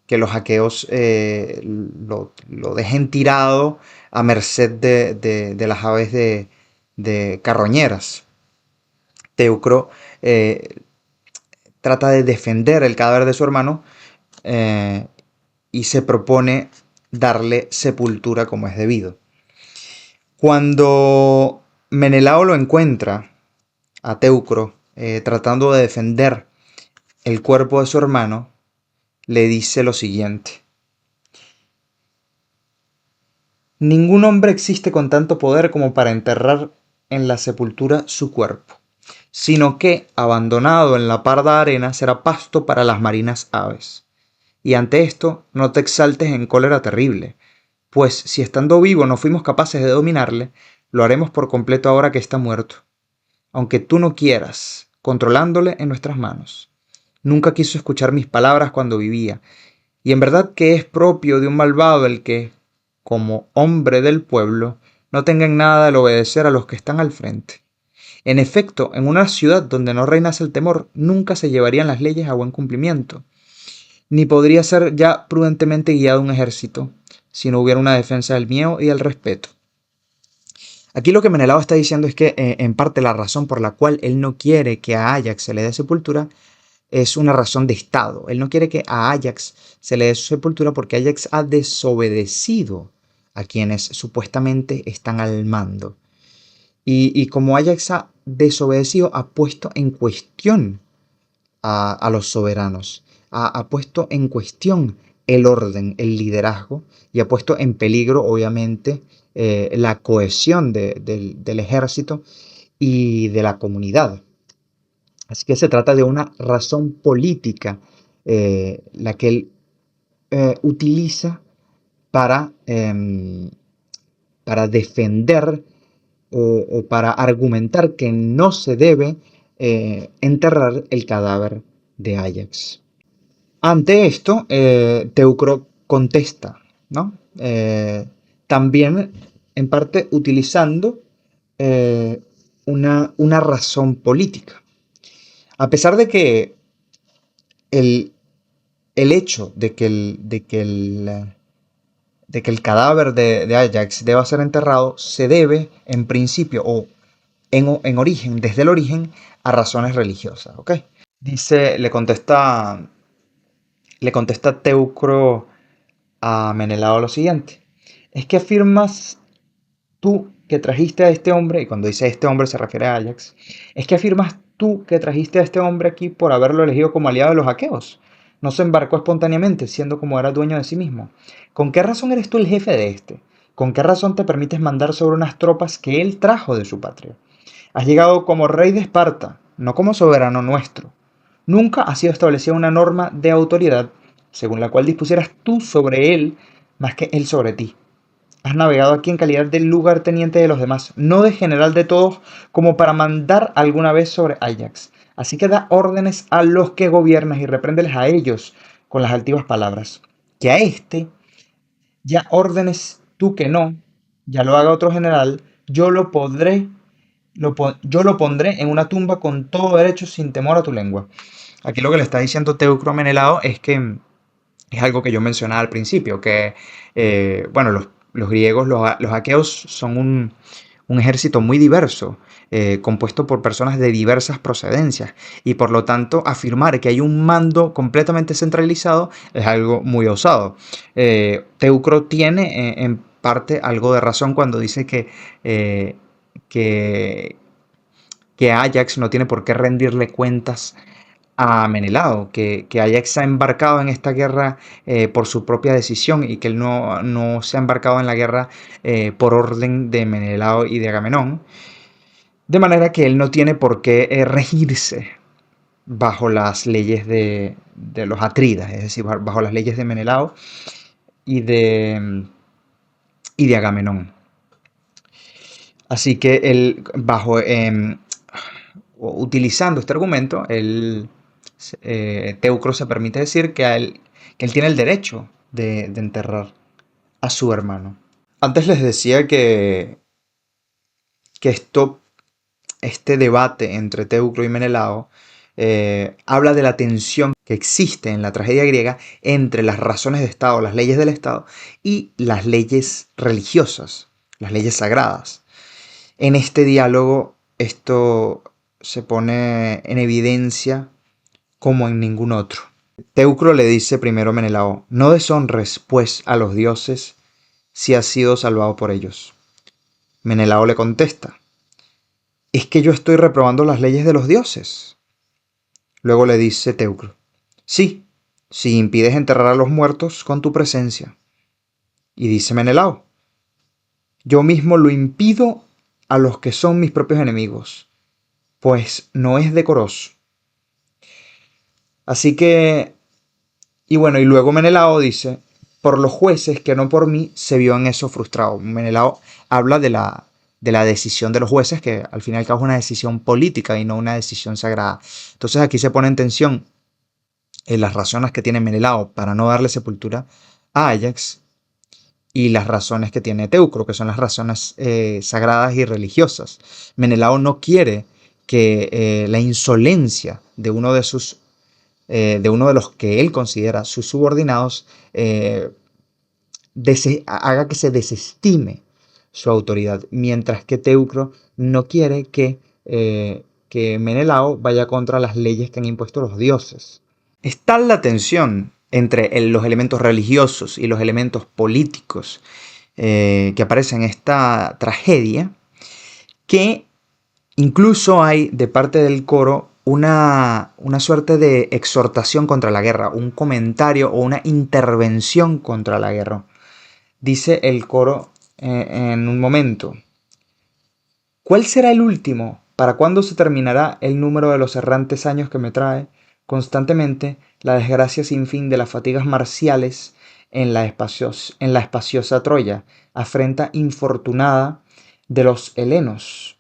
los aqueos lo dejen tirado a merced de las aves de carroñeras. Teucro trata de defender el cadáver de su hermano y se propone darle sepultura como es debido. Cuando Menelao lo encuentra a Teucro tratando de defender el cuerpo de su hermano, le dice lo siguiente: ningún hombre existe con tanto poder como para enterrar en la sepultura su cuerpo, sino que, abandonado en la parda arena, será pasto para las marinas aves. Y ante esto no te exaltes en cólera terrible, pues si estando vivo no fuimos capaces de dominarle, lo haremos por completo ahora que está muerto, aunque tú no quieras, controlándole en nuestras manos. Nunca quiso escuchar mis palabras cuando vivía, y en verdad que es propio de un malvado el que, como hombre del pueblo, no tenga en nada el obedecer a los que están al frente. En efecto, en una ciudad donde no reinase el temor, nunca se llevarían las leyes a buen cumplimiento, ni podría ser ya prudentemente guiado un ejército, si no hubiera una defensa del miedo y del respeto. Aquí lo que Menelao está diciendo es que, en parte, la razón por la cual él no quiere que a Ajax se le dé sepultura es una razón de Estado. Él no quiere que a Ajax se le dé su sepultura porque Ajax ha desobedecido a quienes supuestamente están al mando. Y como Ajax ha desobedecido, ha puesto en cuestión a los soberanos. Ha puesto en cuestión el orden, el liderazgo, y ha puesto en peligro, obviamente, la cohesión del ejército y de la comunidad. Así que se trata de una razón política, la que él utiliza para defender o para argumentar que no se debe enterrar el cadáver de Ajax. Ante esto, Teucro contesta, ¿no? También, en parte, utilizando una razón política. A pesar de que el hecho de que el cadáver de Ajax deba ser enterrado se debe, en principio, o en origen, desde el origen, a razones religiosas, ¿ok? Le contesta Teucro a Menelao lo siguiente: es que afirmas tú que trajiste a este hombre, y cuando dice este hombre se refiere a Ajax, es que afirmas tú que trajiste a este hombre aquí por haberlo elegido como aliado de los aqueos. No se embarcó espontáneamente, siendo como era dueño de sí mismo. ¿Con qué razón eres tú el jefe de este? ¿Con qué razón te permites mandar sobre unas tropas que él trajo de su patria? Has llegado como rey de Esparta, no como soberano nuestro. Nunca ha sido establecida una norma de autoridad según la cual dispusieras tú sobre él más que él sobre ti. Has navegado aquí en calidad de lugarteniente de los demás, no de general de todos, como para mandar alguna vez sobre Ajax. Así que da órdenes a los que gobiernas y repréndeles a ellos con las altivas palabras. Que a este ya órdenes tú que no, ya lo haga otro general, yo lo pondré en una tumba con todo derecho sin temor a tu lengua. Aquí lo que le está diciendo Teucro a Menelao es que es algo que yo mencionaba al principio, que bueno, los griegos, los aqueos son un ejército muy diverso, compuesto por personas de diversas procedencias, y por lo tanto afirmar que hay un mando completamente centralizado es algo muy osado. Teucro tiene en parte algo de razón cuando dice eh, que, que Ajax no tiene por qué rendirle cuentas a Menelao, que Ajax se ha embarcado en esta guerra por su propia decisión y que él no se ha embarcado en la guerra por orden de Menelao y de Agamenón, de manera que él no tiene por qué regirse bajo las leyes de los Atridas, es decir, bajo las leyes de Menelao y de Agamenón. Así que él, utilizando este argumento, Teucro se permite decir que él tiene el derecho de enterrar a su hermano. Antes les decía que este debate entre Teucro y Menelao habla de la tensión que existe en la tragedia griega entre las razones de Estado, las leyes del Estado, y las leyes religiosas, las leyes sagradas. En este diálogo esto se pone en evidencia como en ningún otro. Teucro le dice primero a Menelao: no deshonres, pues, a los dioses si has sido salvado por ellos. Menelao le contesta: es que yo estoy reprobando las leyes de los dioses. Luego le dice Teucro: sí, si impides enterrar a los muertos con tu presencia. Y dice Menelao: yo mismo lo impido a los que son mis propios enemigos, pues no es decoroso. Así que, y bueno, y luego Menelao dice: por los jueces que no por mí se vio en eso frustrado. Menelao habla de la decisión de los jueces, que al fin y al cabo es una decisión política y no una decisión sagrada. Entonces aquí se pone en tensión las razones que tiene Menelao para no darle sepultura a Ajax y las razones que tiene Teucro, que son las razones sagradas y religiosas. Menelao no quiere que la insolencia de uno de los que él considera sus subordinados haga que se desestime su autoridad, mientras que Teucro no quiere que Menelao vaya contra las leyes que han impuesto los dioses. Es tal la tensión entre los elementos religiosos y los elementos políticos que aparecen en esta tragedia, que incluso hay de parte del coro una suerte de exhortación contra la guerra, un comentario o una intervención contra la guerra. Dice el coro en un momento: ¿cuál será el último? ¿Para cuándo se terminará el número de los errantes años que me trae constantemente la desgracia sin fin de las fatigas marciales en la espaciosa Troya, afrenta infortunada de los helenos?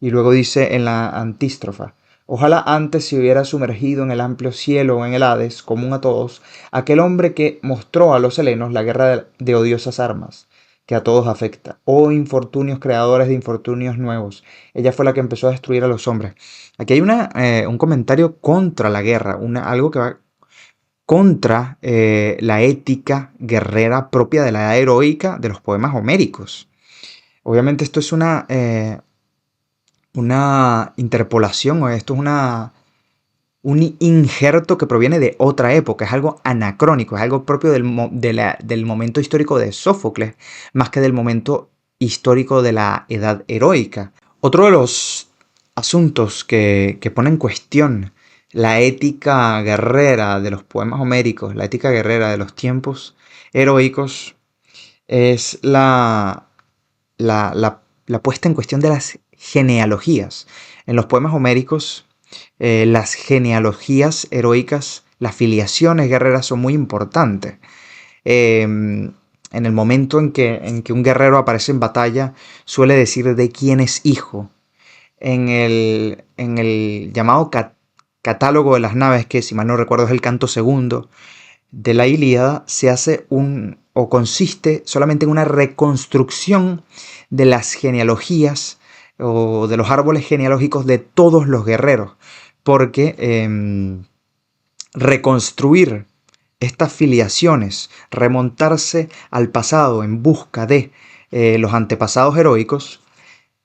Y luego dice en la antístrofa: ojalá antes se hubiera sumergido en el amplio cielo o en el Hades, común a todos, aquel hombre que mostró a los helenos la guerra de odiosas armas, que a todos afecta. Oh infortunios creadores de infortunios nuevos. Ella fue la que empezó a destruir a los hombres. Aquí hay un comentario contra la guerra, algo que va contra la ética guerrera propia de la edad heroica de los poemas homéricos. Obviamente esto es una interpolación, o esto es un injerto que proviene de otra época, es algo anacrónico, es algo propio del momento histórico de Sófocles, más que del momento histórico de la edad heroica. Otro de los asuntos que pone en cuestión la ética guerrera de los poemas homéricos, la ética guerrera de los tiempos heroicos, es la puesta en cuestión de las genealogías. En los poemas homéricos las genealogías heroicas, las filiaciones guerreras son muy importantes. En el momento en que un guerrero aparece en batalla, suele decir de quién es hijo. En el llamado catálogo de las naves, que si mal no recuerdo es el canto segundo de la Ilíada, se hace o consiste solamente en una reconstrucción de las genealogías o de los árboles genealógicos de todos los guerreros, porque reconstruir estas filiaciones, remontarse al pasado en busca de los antepasados heroicos,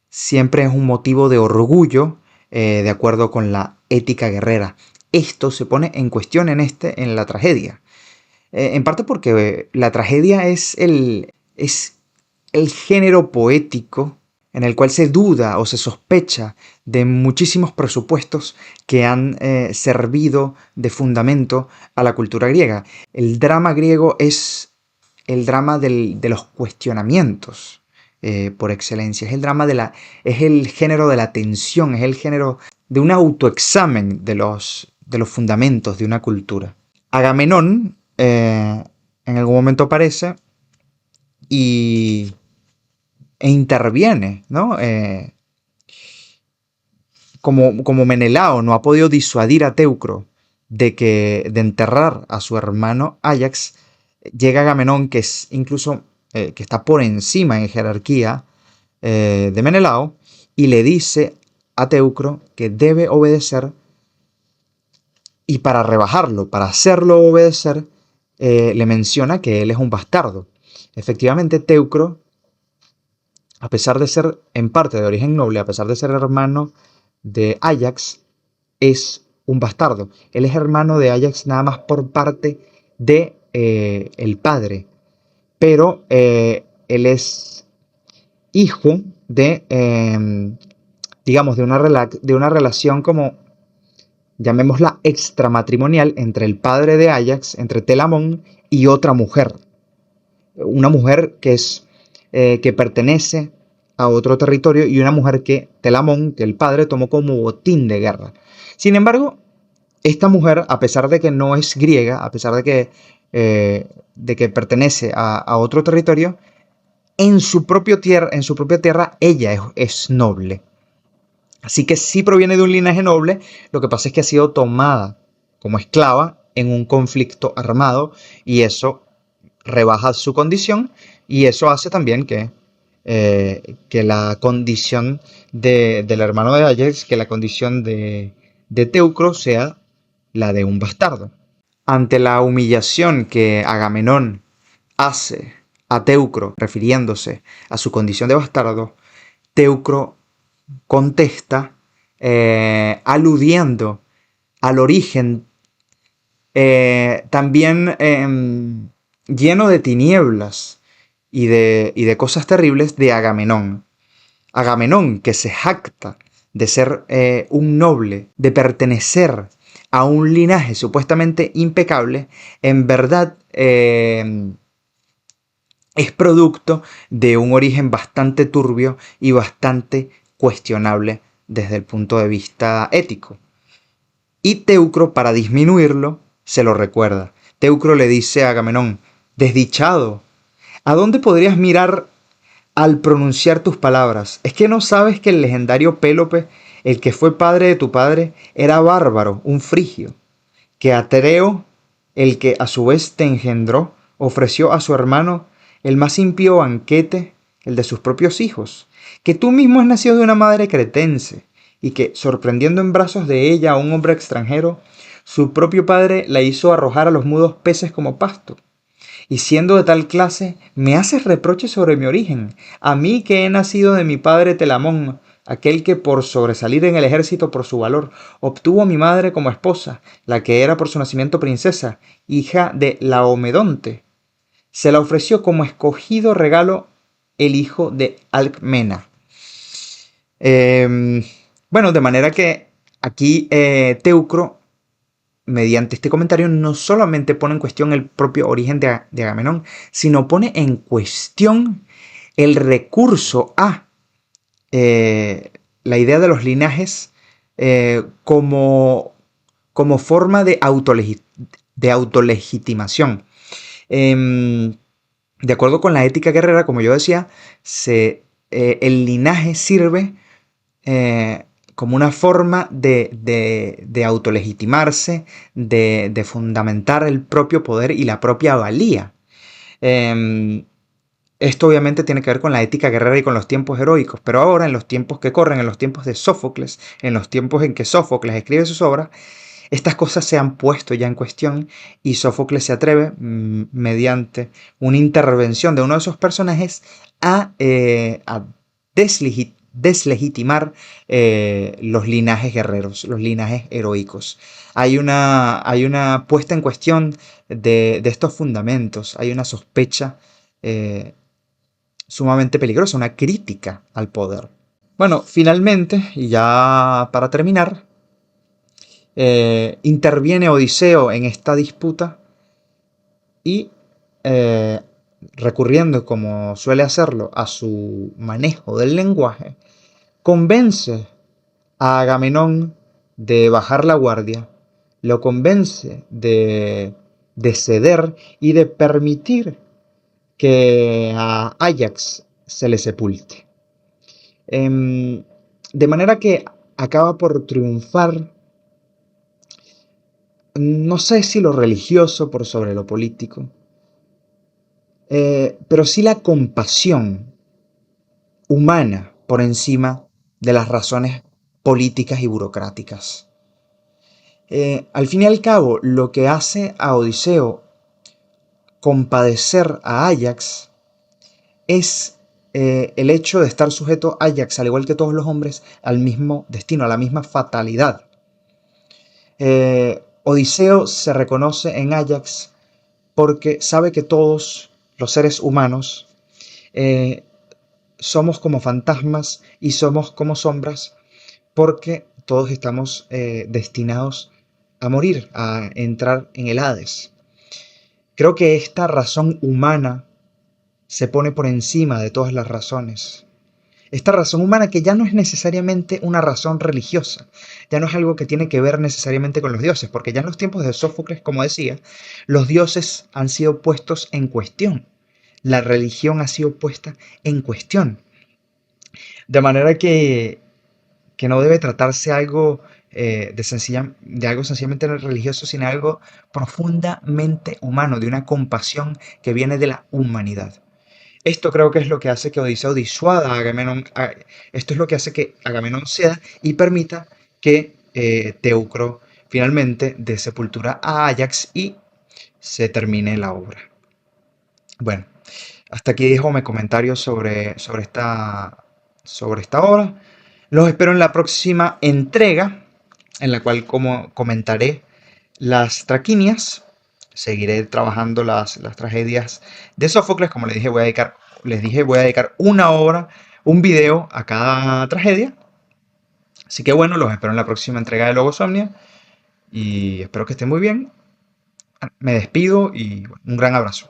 siempre es un motivo de orgullo, de acuerdo con la ética guerrera. Esto se pone en cuestión en la tragedia. En parte porque la tragedia es el género poético en el cual se duda o se sospecha de muchísimos presupuestos que han servido de fundamento a la cultura griega. El drama griego es el drama de los cuestionamientos por excelencia. Es el género de la tensión, es el género de un autoexamen de los fundamentos de una cultura. Agamenón en algún momento aparece e interviene, ¿no? Como Menelao no ha podido disuadir a Teucro de enterrar a su hermano Áyax, llega Agamenón, que es incluso que está por encima en jerarquía de Menelao, y le dice a Teucro que debe obedecer, y para rebajarlo, para hacerlo obedecer, le menciona que él es un bastardo. Efectivamente, Teucro, a pesar de ser en parte de origen noble, a pesar de ser hermano de Áyax, es un bastardo. Él es hermano de Áyax nada más por parte de el padre, pero él es hijo de, digamos, de una relación como, llamémosla, extramatrimonial entre el padre de Áyax, entre Telamón, y otra mujer. Una mujer que pertenece a otro territorio, y una mujer que Telamón, que el padre, tomó como botín de guerra. Sin embargo, esta mujer, a pesar de que no es griega, a pesar de que pertenece a otro territorio, en su propia tierra ella es noble. Así que sí proviene de un linaje noble, lo que pasa es que ha sido tomada como esclava en un conflicto armado, y eso rebaja su condición, y eso hace también que la condición del hermano de Áyax, que la condición de Teucro sea la de un bastardo. Ante la humillación que Agamenón hace a Teucro, refiriéndose a su condición de bastardo, Teucro contesta aludiendo al origen también lleno de tinieblas y de cosas terribles de Agamenón. Agamenón, que se jacta de ser un noble, de pertenecer a un linaje supuestamente impecable, en verdad es producto de un origen bastante turbio y bastante cuestionable desde el punto de vista ético. Y Teucro, para disminuirlo, se lo recuerda. Teucro le dice a Agamenón: desdichado, ¿a dónde podrías mirar al pronunciar tus palabras? ¿Es que no sabes que el legendario Pélope, el que fue padre de tu padre, era bárbaro, un frigio? Que Atreo, el que a su vez te engendró, ofreció a su hermano el más impío banquete, el de sus propios hijos. Que tú mismo has nacido de una madre cretense, y que, sorprendiendo en brazos de ella a un hombre extranjero, su propio padre la hizo arrojar a los mudos peces como pasto. Y siendo de tal clase, me haces reproches sobre mi origen, a mí que he nacido de mi padre Telamón, aquel que por sobresalir en el ejército por su valor, obtuvo a mi madre como esposa, la que era por su nacimiento princesa, hija de Laomedonte. Se la ofreció como escogido regalo el hijo de Alcmena. Bueno, de manera que aquí Teucro, mediante este comentario, no solamente pone en cuestión el propio origen de Agamenón, sino pone en cuestión el recurso a la idea de los linajes como forma de autolegitimación. De acuerdo con la ética guerrera, como yo decía, el linaje sirve como una forma de autolegitimarse, de fundamentar el propio poder y la propia valía. Esto obviamente tiene que ver con la ética guerrera y con los tiempos heroicos, pero ahora, en los tiempos que corren, en los tiempos de Sófocles, en los tiempos en que Sófocles escribe sus obras, estas cosas se han puesto ya en cuestión y Sófocles se atreve, mediante una intervención de uno de esos personajes, a deslegitimar los linajes guerreros, los linajes heroicos. Hay una puesta en cuestión de estos fundamentos, hay una sospecha sumamente peligrosa, una crítica al poder. Bueno, finalmente, y ya para terminar, interviene Odiseo en esta disputa y, recurriendo, como suele hacerlo, a su manejo del lenguaje, convence a Agamenón de bajar la guardia, lo convence de ceder y de permitir que a Ajax se le sepulte. De manera que acaba por triunfar, no sé si lo religioso por sobre lo político, pero sí la compasión humana por encima de las razones políticas y burocráticas. Al fin y al cabo, lo que hace a Odiseo compadecer a Ajax es el hecho de estar sujeto Ajax, al igual que todos los hombres, al mismo destino, a la misma fatalidad. Odiseo se reconoce en Ajax porque sabe que todos los seres humanos somos como fantasmas y somos como sombras, porque todos estamos destinados a morir, a entrar en el Hades. Creo que esta razón humana se pone por encima de todas las razones. Esta razón humana, que ya no es necesariamente una razón religiosa, ya no es algo que tiene que ver necesariamente con los dioses, porque ya en los tiempos de Sófocles, como decía, los dioses han sido puestos en cuestión. La religión ha sido puesta en cuestión. De manera que no debe tratarse algo de algo sencillamente religioso, sino algo profundamente humano, de una compasión que viene de la humanidad. Esto creo que es lo que hace que Odiseo disuada a Agamenón. Esto es lo que hace que Agamenón ceda y permita que Teucro finalmente dé sepultura a Ajax y se termine la obra. Bueno, hasta aquí dejo mi comentario sobre esta obra. Los espero en la próxima entrega, en la cual comentaré las traquinias. Seguiré trabajando las tragedias de Sófocles. Como les dije, voy a dedicar una hora, un video a cada tragedia. Así que bueno, los espero en la próxima entrega de Logosomnia. Y espero que estén muy bien. Me despido y un gran abrazo.